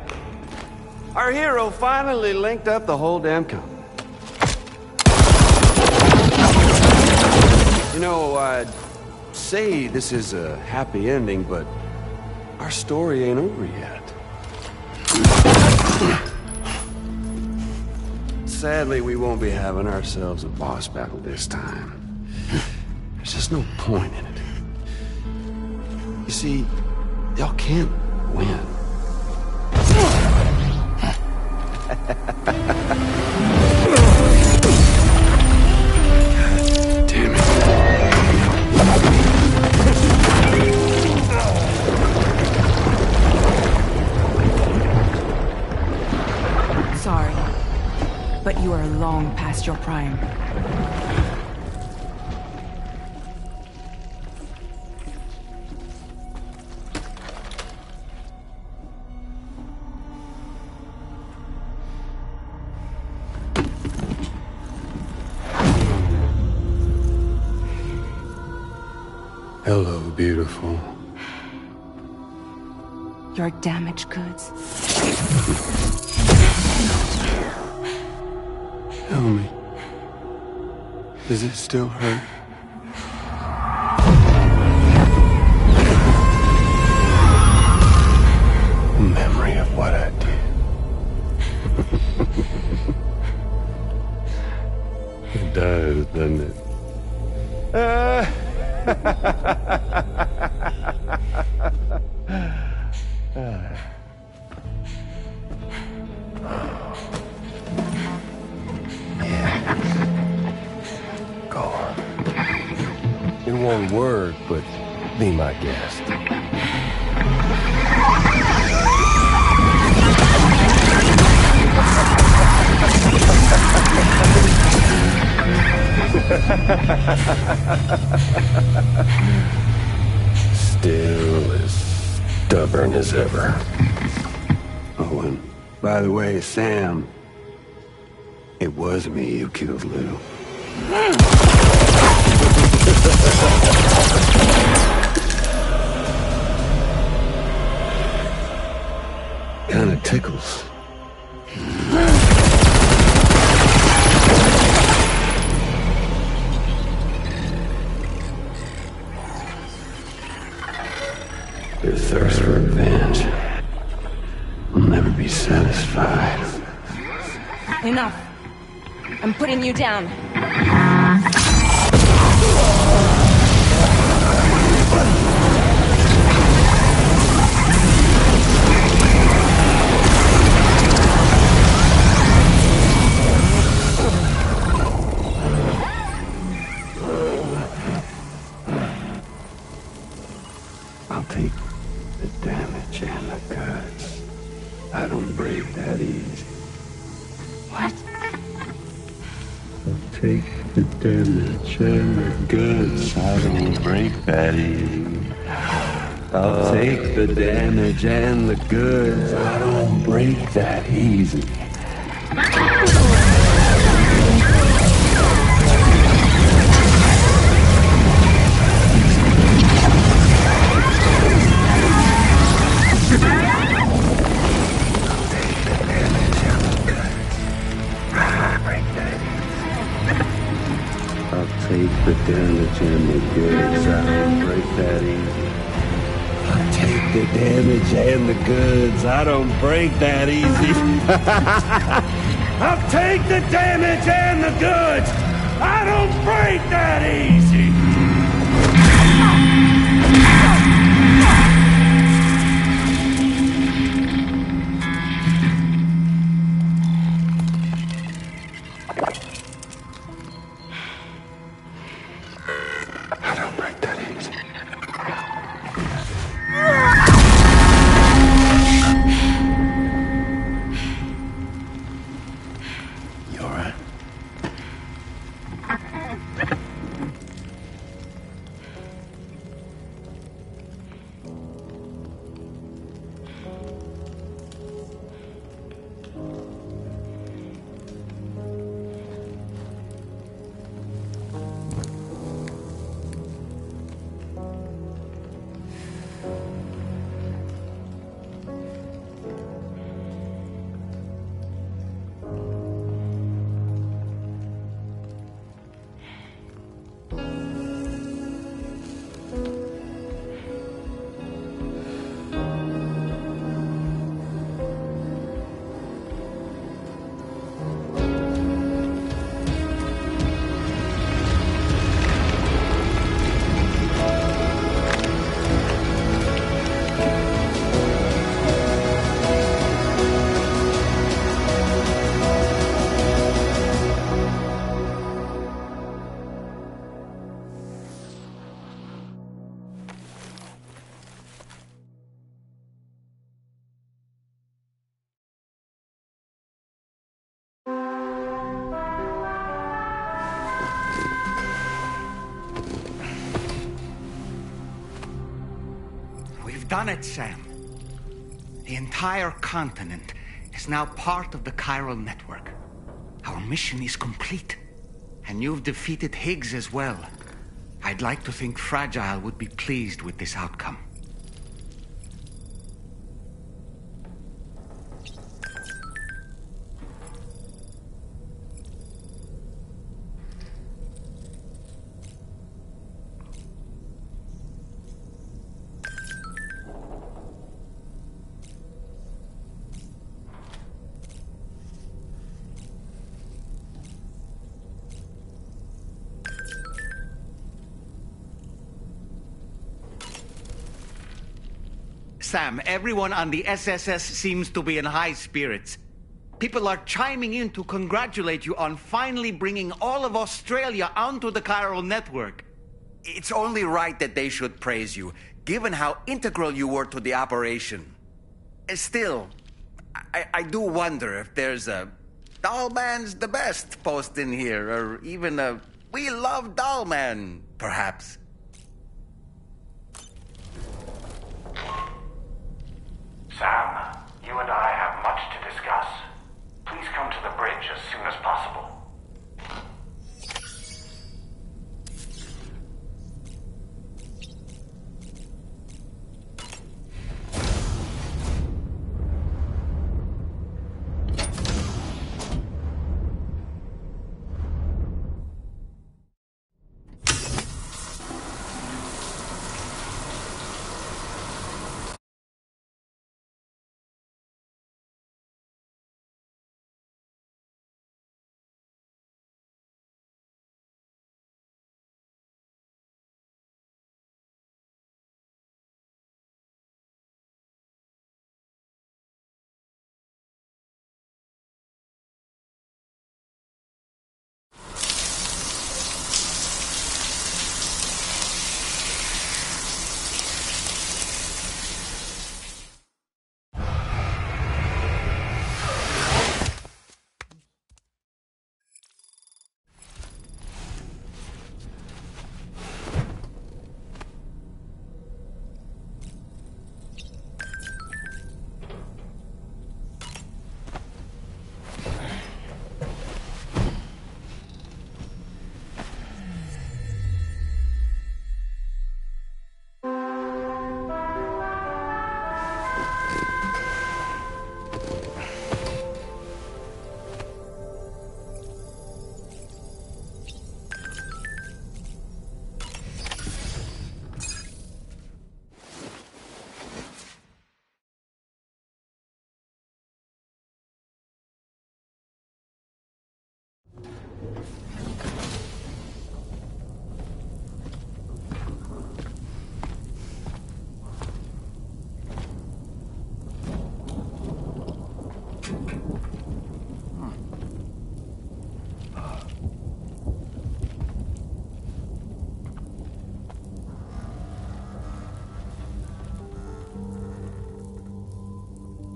Our hero finally linked up the whole damn company. I'd say this is a happy ending, but our story ain't over yet. Sadly, we won't be having ourselves a boss battle this time. There's just no point in it. You see, y'all can't win. Damn it. Sorry, but you are long past your prime. beautiful. Your damaged goods. Tell me, does it still hurt? Memory of what I did. It does, doesn't it? Go on. It won't work, but be my guest. Still as stubborn as ever. Oh, and by the way, Sam, it was me who killed Lou. Kinda tickles. Your thirst for revenge will never be satisfied. Enough. I'm putting you down. I'll take the damage and the goods. I don't break that easy. What? I'll take the damage and the goods. I don't break that easy. I'll take the damage and the goods. I don't break that easy. Take the damage and the goods. I don't break that easy. I'll take the damage and the goods. I don't break that easy. I'll take the damage and the goods. I don't break that easy. Done it, Sam. The entire continent is now part of the chiral network. Our mission is complete. And you've defeated Higgs as well. I'd like to think Fragile would be pleased with this outcome. Sam, everyone on the SSS seems to be in high spirits. People are chiming in to congratulate you on finally bringing all of Australia onto the chiral network. It's only right that they should praise you, given how integral you were to the operation. Still, I do wonder if there's a Dollman's the best post in here, or even a We Love Dollman, perhaps. Sam, you and I have much to discuss. Please come to the bridge as soon as possible.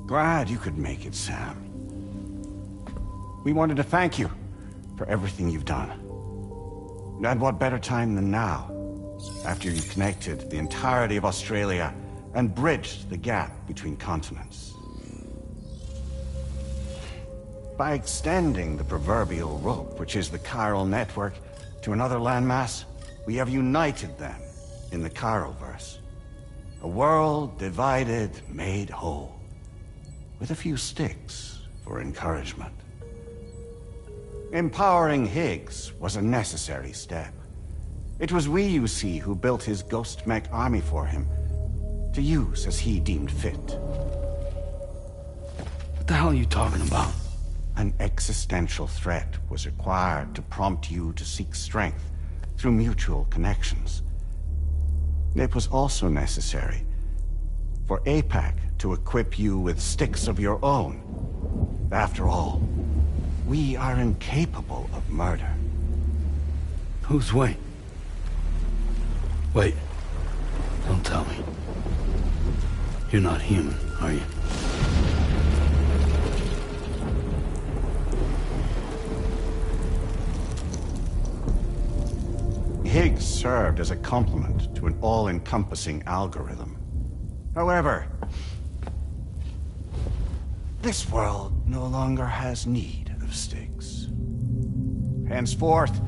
Glad you could make it, Sam. We wanted to thank you for everything you've done. And what better time than now, after you connected the entirety of Australia and bridged the gap between continents. By extending the proverbial rope, which is the chiral network, to another landmass, we have united them in the Chiroverse. A world divided, made whole. With a few sticks for encouragement. Empowering Higgs was a necessary step. It was we, you see, who built his ghost mech army for him, to use as he deemed fit. What the hell are you talking about? An existential threat was required to prompt you to seek strength through mutual connections. It was also necessary for APAC to equip you with sticks of your own. After all, we are incapable of murder. Who's we? Wait. Don't tell me. You're not human, are you? Higgs served as a complement to an all-encompassing algorithm. However, this world no longer has need of sticks. Henceforth,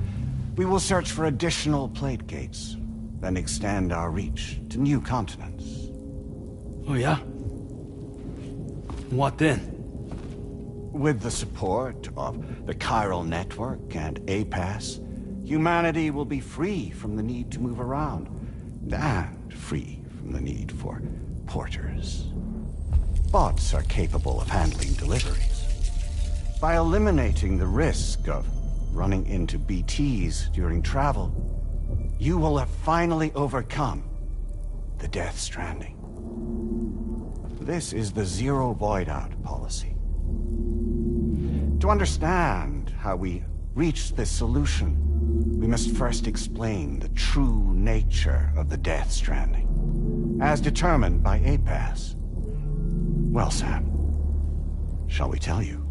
We will search for additional plate gates, then extend our reach to new continents. Oh yeah? What then? With the support of the chiral network and APAS, humanity will be free from the need to move around, and free from the need for porters. Bots are capable of handling deliveries. By eliminating the risk of running into BTs during travel, you will have finally overcome the Death Stranding. This is the Zero Void Out policy. To understand how we reached this solution, we must first explain the true nature of the Death Stranding, as determined by APAS. Well, Sam, shall we tell you?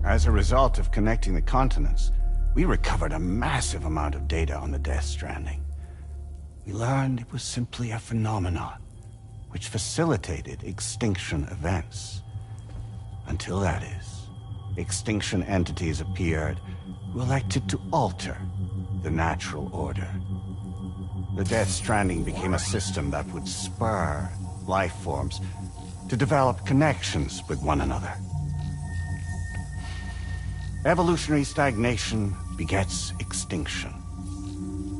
As a result of connecting the continents, we recovered a massive amount of data on the Death Stranding. We learned it was simply a phenomenon which facilitated extinction events. Until that is, extinction entities appeared who elected to alter the natural order. The Death Stranding became a system that would spur life forms to develop connections with one another. Evolutionary stagnation begets extinction.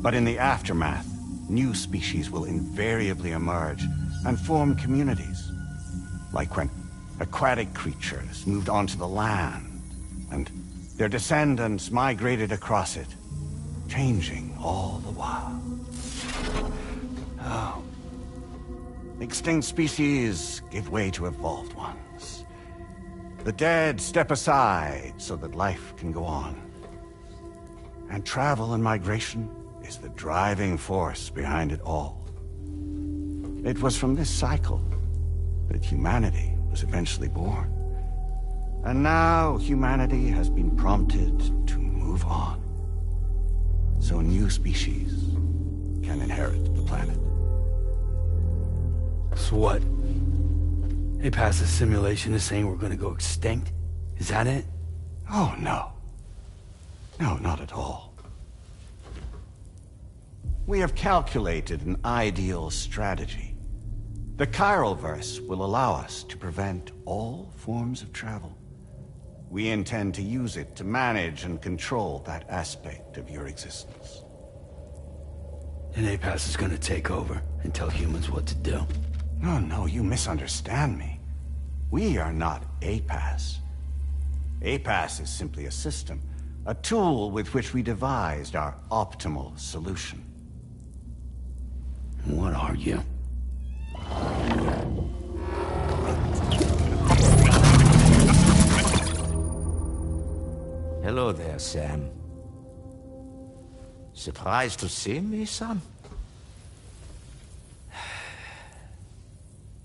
But in the aftermath, new species will invariably emerge and form communities. Like when aquatic creatures moved onto the land, and their descendants migrated across it, changing all the while. Oh. Extinct species give way to evolved ones. The dead step aside so that life can go on. And travel and migration is the driving force behind it all. It was from this cycle that humanity was eventually born. And now humanity has been prompted to move on. So new species can inherit the planet. So what? APAS's simulation is saying we're gonna go extinct? Is that it? Oh, no. No, not at all. We have calculated an ideal strategy. The Chiralverse will allow us to prevent all forms of travel. We intend to use it to manage and control that aspect of your existence. And APAS is gonna take over and tell humans what to do. No, you misunderstand me. We are not APAS. APAS is simply a system, a tool with which we devised our optimal solution. What are you? Hello there, Sam. Surprised to see me, son?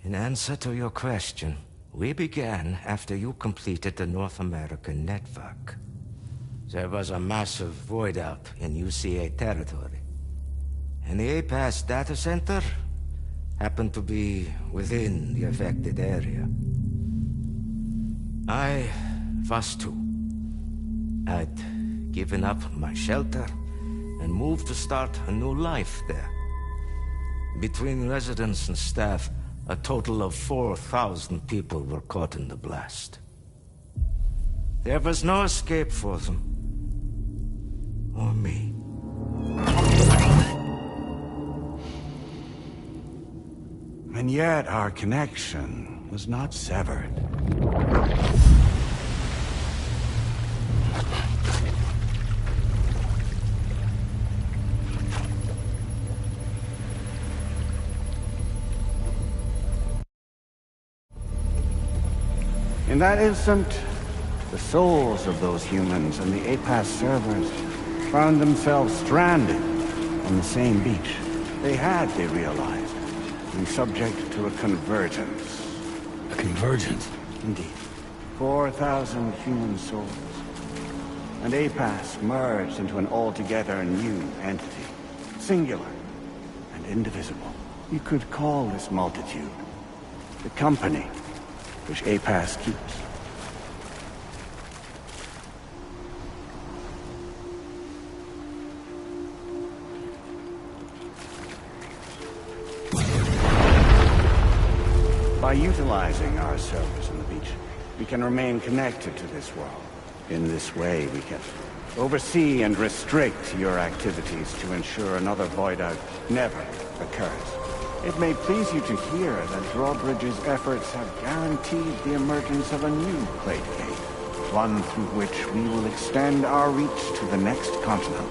In answer to your question, we began after you completed the North American network. There was a massive void out in UCA territory, and the APAS data center happened to be within the affected area. I was too. I'd given up my shelter and moved to start a new life there. Between residents and staff, a total of 4,000 people were caught in the blast. There was no escape for them. Or me. And yet our connection was not severed. In that instant, the souls of those humans and the APAS servers found themselves stranded on the same beach. They realized, been subject to a convergence. A convergence? Indeed. 4,000 human souls. And APAS merged into an altogether new entity. Singular and indivisible. You could call this multitude the company which APAS keeps. By utilizing our servers on the beach, we can remain connected to this world. In this way, we can oversee and restrict your activities to ensure another void out never occurs. It may please you to hear that Drawbridge's efforts have guaranteed the emergence of a new Clade Gate, one through which we will extend our reach to the next continent.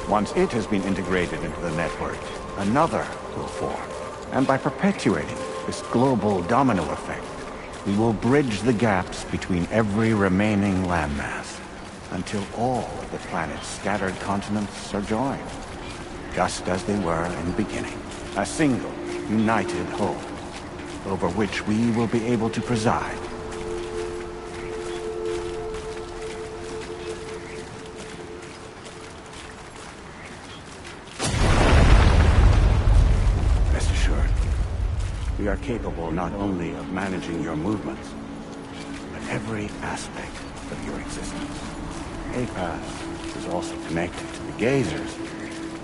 Once it has been integrated into the network, another will form. And by perpetuating this global domino effect, we will bridge the gaps between every remaining landmass until all of the planet's scattered continents are joined, just as they were in the beginning. A single, united whole, over which we will be able to preside. Rest assured, we are capable not only of managing your movements, but every aspect of your existence. APAS is also connected to the Gazers,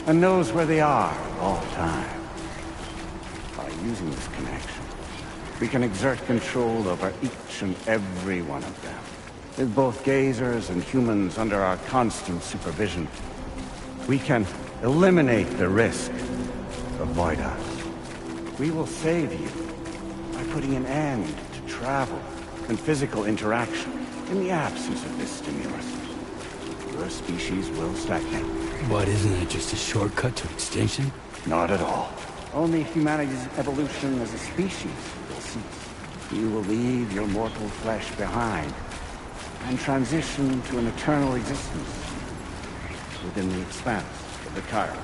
and knows where they are at all times. By using this connection, we can exert control over each and every one of them. With both Gazers and humans under our constant supervision, we can eliminate the risk of void out. We will save you by putting an end to travel and physical interaction in the absence of this stimulus. Your species will stagnate. But isn't that just a shortcut to extinction? Not at all. Only humanity's evolution as a species will cease. You will leave your mortal flesh behind and transition to an eternal existence within the expanse of the Cairo.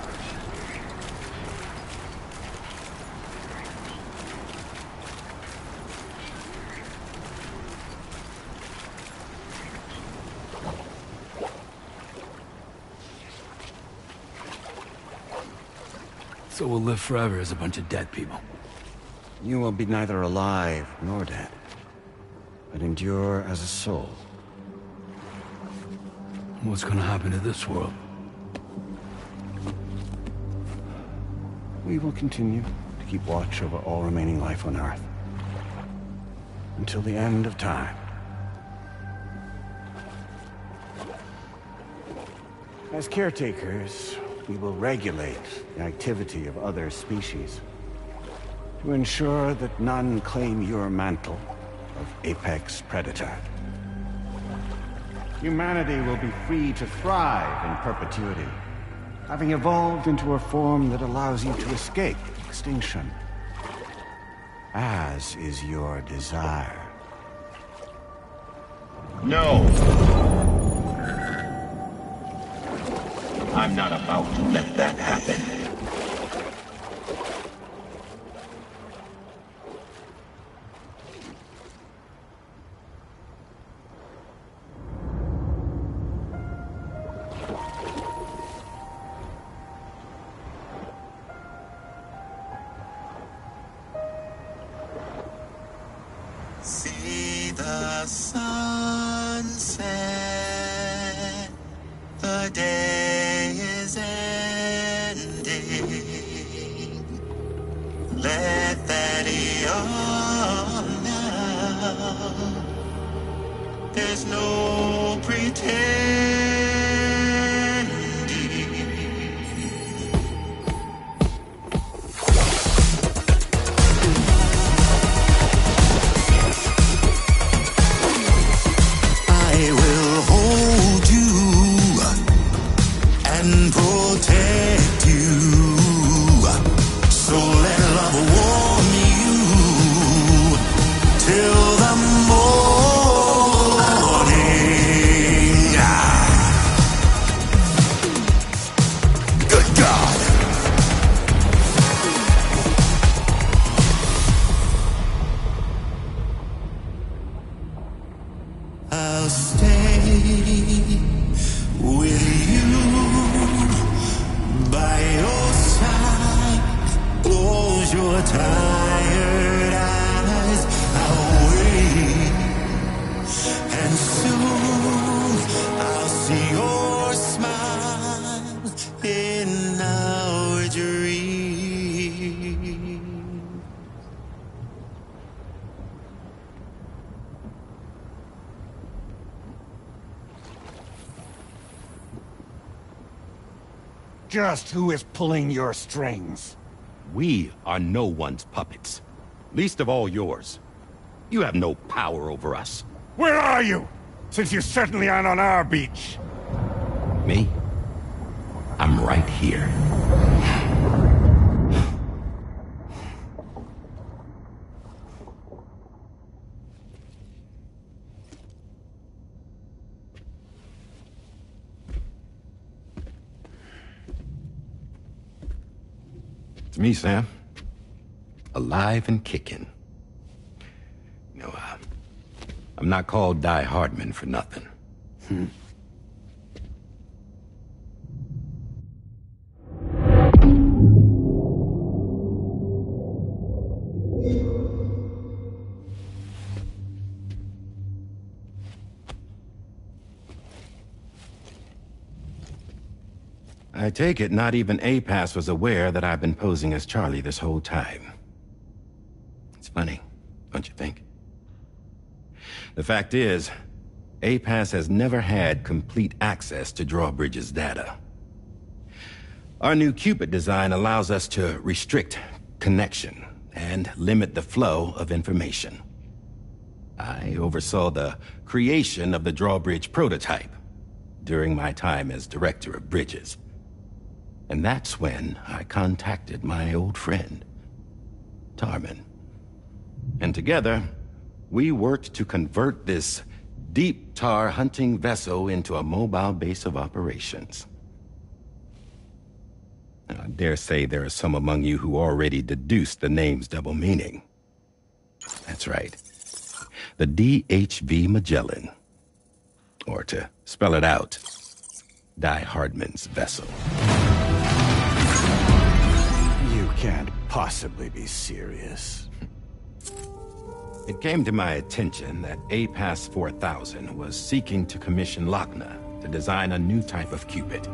So we'll live forever as a bunch of dead people. You will be neither alive nor dead, but endure as a soul. What's gonna happen to this world? We will continue to keep watch over all remaining life on Earth until the end of time. As caretakers, we will regulate the activity of other species to ensure that none claim your mantle of apex predator. Humanity will be free to thrive in perpetuity, having evolved into a form that allows you to escape extinction, as is your desire. No! I'm not about to let that happen. See the sunset, the day is ending. Let that yawn now. There's no pretending. I will just who is pulling your strings. We are no one's puppets. Least of all yours. You have no power over us. Where are you? Since you certainly aren't on our beach. Me? I'm right here. It's me, Sam. Alive and kicking. You know, I'm not called Die Hardman for nothing. I take it not even APAS was aware that I've been posing as Charlie this whole time. It's funny, don't you think? The fact is, APAS has never had complete access to Drawbridge's data. Our new Cupid design allows us to restrict connection and limit the flow of information. I oversaw the creation of the Drawbridge prototype during my time as Director of Bridges. And that's when I contacted my old friend, Tarman. And together, we worked to convert this deep tar hunting vessel into a mobile base of operations. I dare say there are some among you who already deduced the name's double meaning. That's right. The DHV Magellan. Or to spell it out, Die Hardman's vessel. You can't possibly be serious. It came to my attention that APAS 4000 was seeking to commission Lochna to design a new type of Cupid.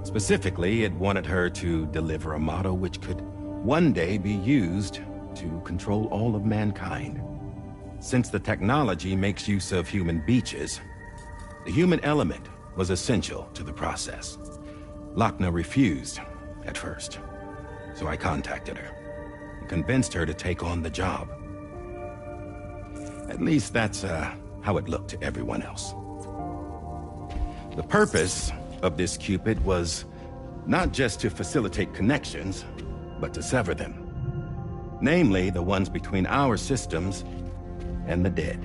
Specifically, it wanted her to deliver a model which could one day be used to control all of mankind. Since the technology makes use of human beaches, the human element was essential to the process. Lochna refused at first, so I contacted her and convinced her to take on the job. At least that's how it looked to everyone else. The purpose of this Cupid was not just to facilitate connections, but to sever them. Namely, the ones between our systems and the dead.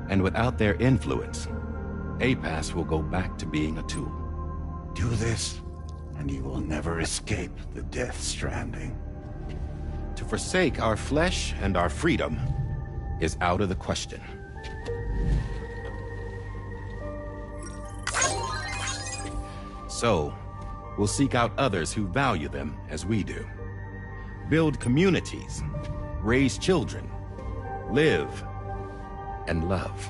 And without their influence, APAS will go back to being a tool. Do this, and you will never escape the Death Stranding. To forsake our flesh and our freedom is out of the question. So, we'll seek out others who value them as we do. Build communities, raise children, live, and love.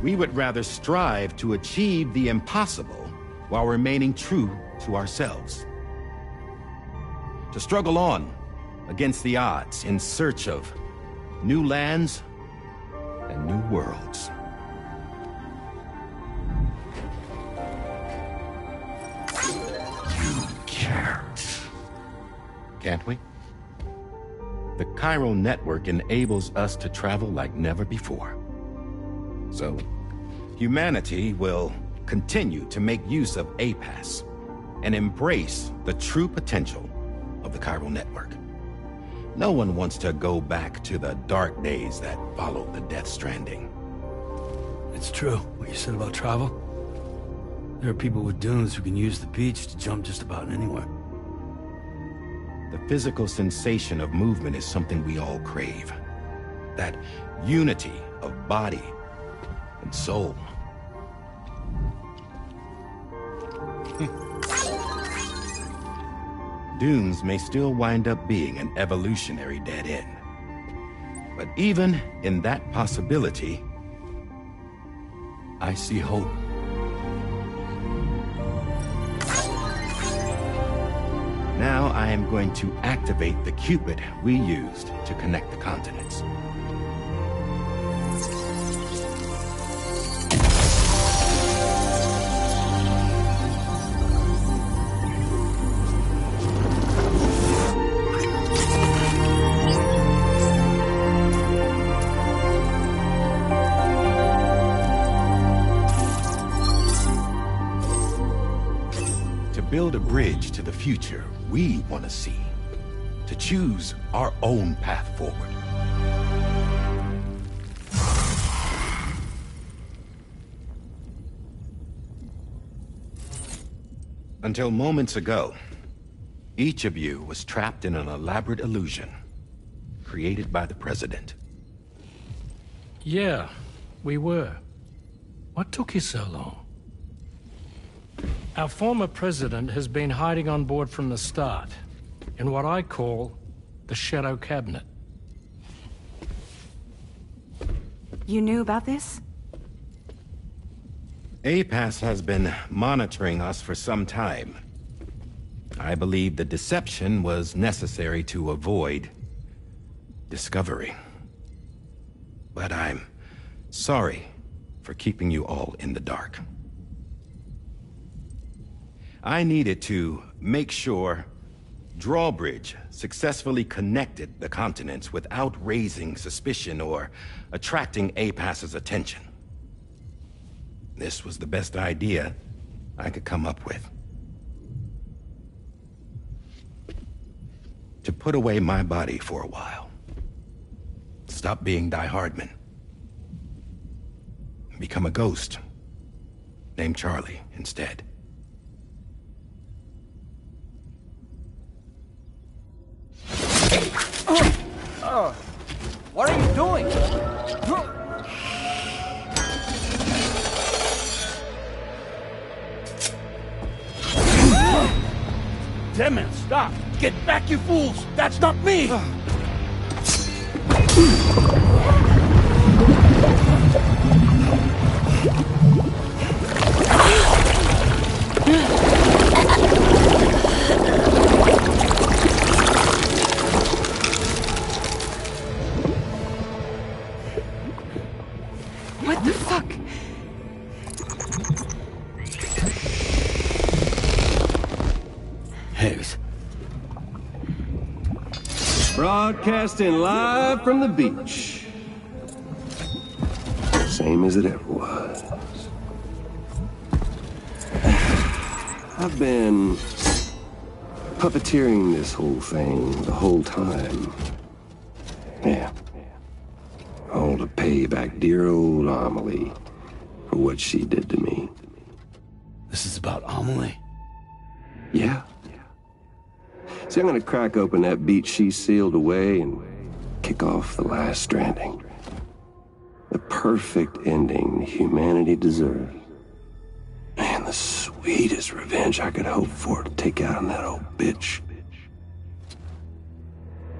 We would rather strive to achieve the impossible while remaining true to ourselves. To struggle on against the odds in search of new lands and new worlds. You can't. Can't we? The chiral network enables us to travel like never before. So, humanity will continue to make use of APAS and embrace the true potential of the chiral network. No one wants to go back to the dark days that followed the Death Stranding. It's true, what you said about travel. There are people with dunes who can use the beach to jump just about anywhere. The physical sensation of movement is something we all crave. That unity of body and soul. Dunes may still wind up being an evolutionary dead end. But even in that possibility, I see hope. Now I am going to activate the Cupid we used to connect the continents. Build a bridge to the future we want to see, to choose our own path forward. Until moments ago, each of you was trapped in an elaborate illusion created by the President. Yeah, we were. What took you so long? Our former president has been hiding on board from the start, in what I call the Shadow Cabinet. You knew about this? APAS has been monitoring us for some time. I believe the deception was necessary to avoid discovery. But I'm sorry for keeping you all in the dark. I needed to make sure Drawbridge successfully connected the continents without raising suspicion or attracting APAS's attention. This was the best idea I could come up with. To put away my body for a while. Stop being Die Hardman. Become a ghost. Named Charlie instead. What are you doing? Damn it, stop! Get back, you fools! That's not me! What the fuck? Higgs. Broadcasting live from the beach. Same as it ever was. I've been puppeteering this whole thing the whole time. Yeah. All to pay back dear old Amelie for what she did to me. This is about Amelie? Yeah. See, I'm gonna crack open that beach she sealed away and kick off the last stranding. The perfect ending humanity deserves. And the sweetest revenge I could hope for to take out on that old bitch.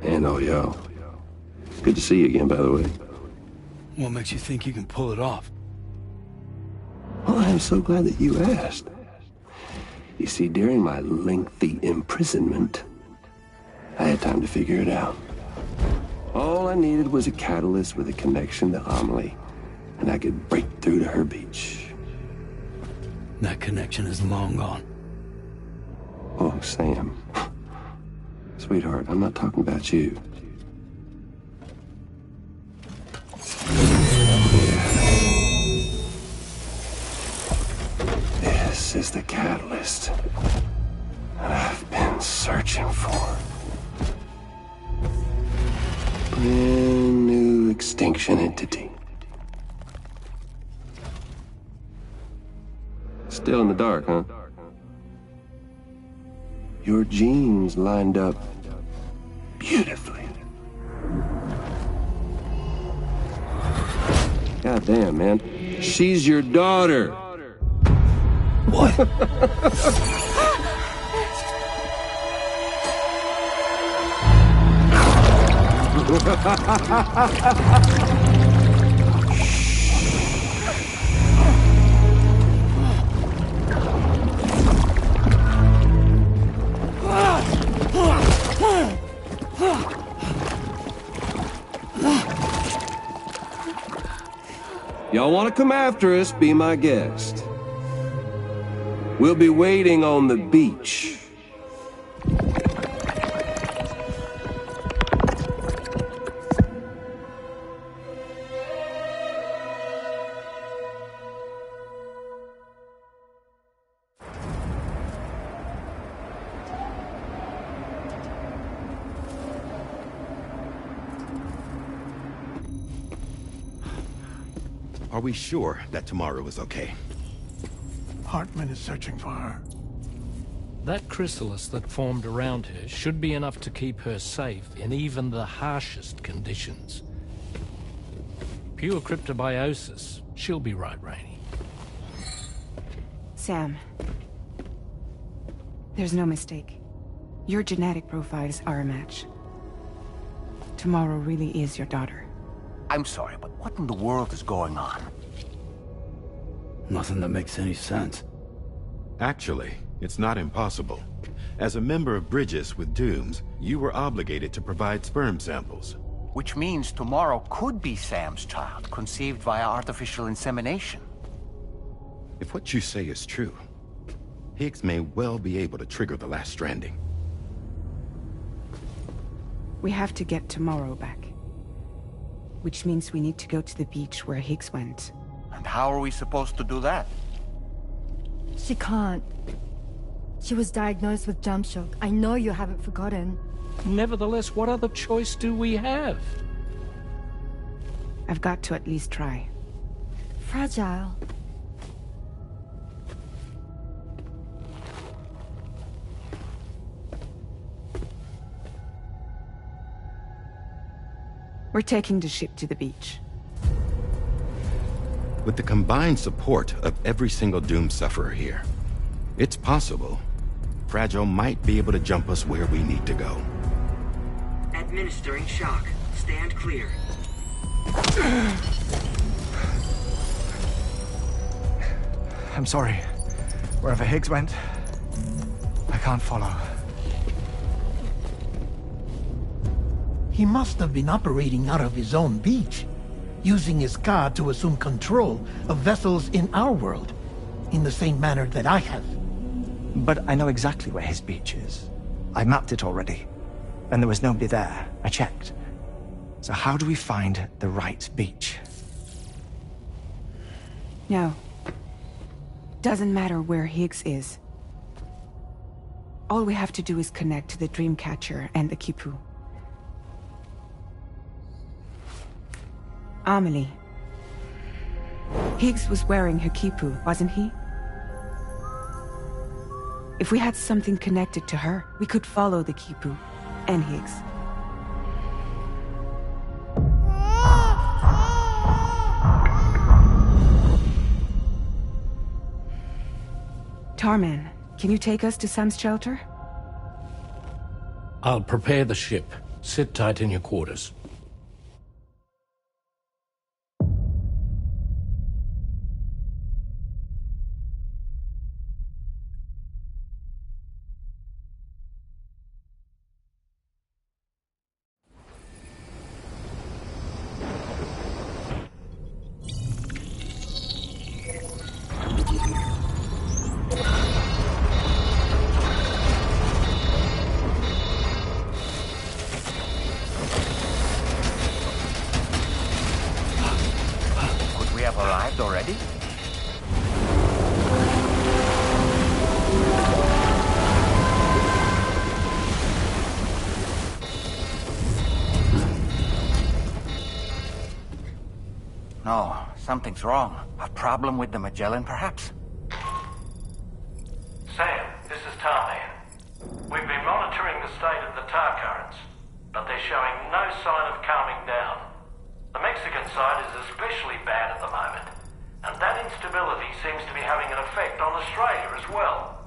And all y'all. Good to see you again, by the way. What makes you think you can pull it off? Well, I'm so glad that you asked. You see, during my lengthy imprisonment, I had time to figure it out. All I needed was a catalyst with a connection to Amelie, and I could break through to her beach. That connection is long gone. Oh, Sam. Sweetheart, I'm not talking about you. This is the catalyst that I've been searching for. Brand new extinction entity. Still in the dark, huh? Your genes lined up beautifully. God damn, man. She's your daughter. What? Y'all want to come after us, be my guest. We'll be waiting on the beach. Are we sure that tomorrow is okay? Hartman is searching for her. That chrysalis that formed around her should be enough to keep her safe in even the harshest conditions. Pure cryptobiosis. She'll be right, Rainey. Sam. There's no mistake. Your genetic profiles are a match. Tomorrow really is your daughter. I'm sorry, but what in the world is going on? Nothing that makes any sense. Actually, it's not impossible. As a member of Bridges with Dooms, you were obligated to provide sperm samples. Which means tomorrow could be Sam's child, conceived via artificial insemination. If what you say is true, Higgs may well be able to trigger the last stranding. We have to get tomorrow back. Which means we need to go to the beach where Higgs went. And how are we supposed to do that? She can't. She was diagnosed with jump shock. I know you haven't forgotten. Nevertheless, what other choice do we have? I've got to at least try. Fragile. We're taking the ship to the beach. With the combined support of every single Doom sufferer here, it's possible Fragile might be able to jump us where we need to go. Administering shock. Stand clear. I'm sorry. Wherever Higgs went, I can't follow. He must have been operating out of his own beach, using his car to assume control of vessels in our world, in the same manner that I have. But I know exactly where his beach is. I mapped it already, and there was nobody there. I checked. So how do we find the right beach? No. Doesn't matter where Higgs is. All we have to do is connect to the Dreamcatcher and the Kipu. Amelie. Higgs was wearing her Kipu, wasn't he? If we had something connected to her, we could follow the Kipu and Higgs. Tarman, can you take us to Sam's shelter? I'll prepare the ship. Sit tight in your quarters. Already? No, something's wrong. A problem with the Magellan, perhaps? Sam, this is Tarman. We've been monitoring the state of the tar currents, but they're showing no sign of calming down. The Mexican side is especially bad at the moment, and that instability seems to be having an effect on Australia as well.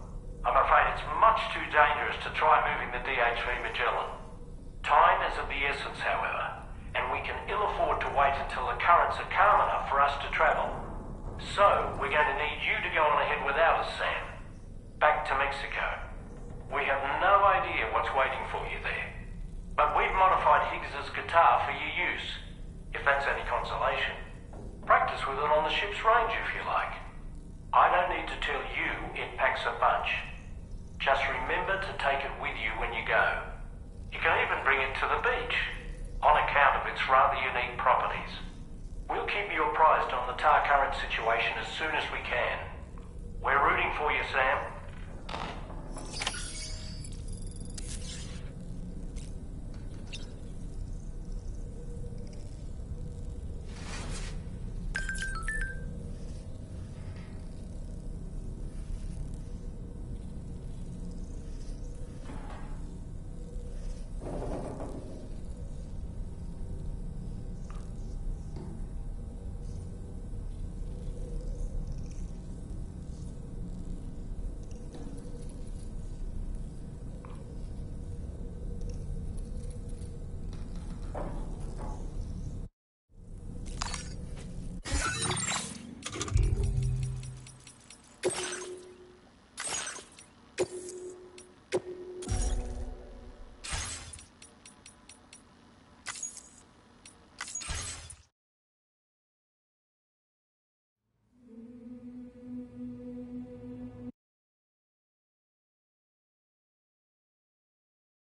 I'm afraid it's much too dangerous to try moving the DHV Magellan. Time is of the essence, however, and we can ill afford to wait until the currents are calm enough for us to travel. So, we're going to need you to go on ahead without us, Sam. Back to Mexico. We have no idea what's waiting for you there, but we've modified Higgs's guitar for your use, if that's any consolation. Practice with it on the ship's range if you like. I don't need to tell you it packs a punch. Just remember to take it with you when you go. You can even bring it to the beach, on account of its rather unique properties. We'll keep you apprised on the tar current situation as soon as we can. We're rooting for you, Sam.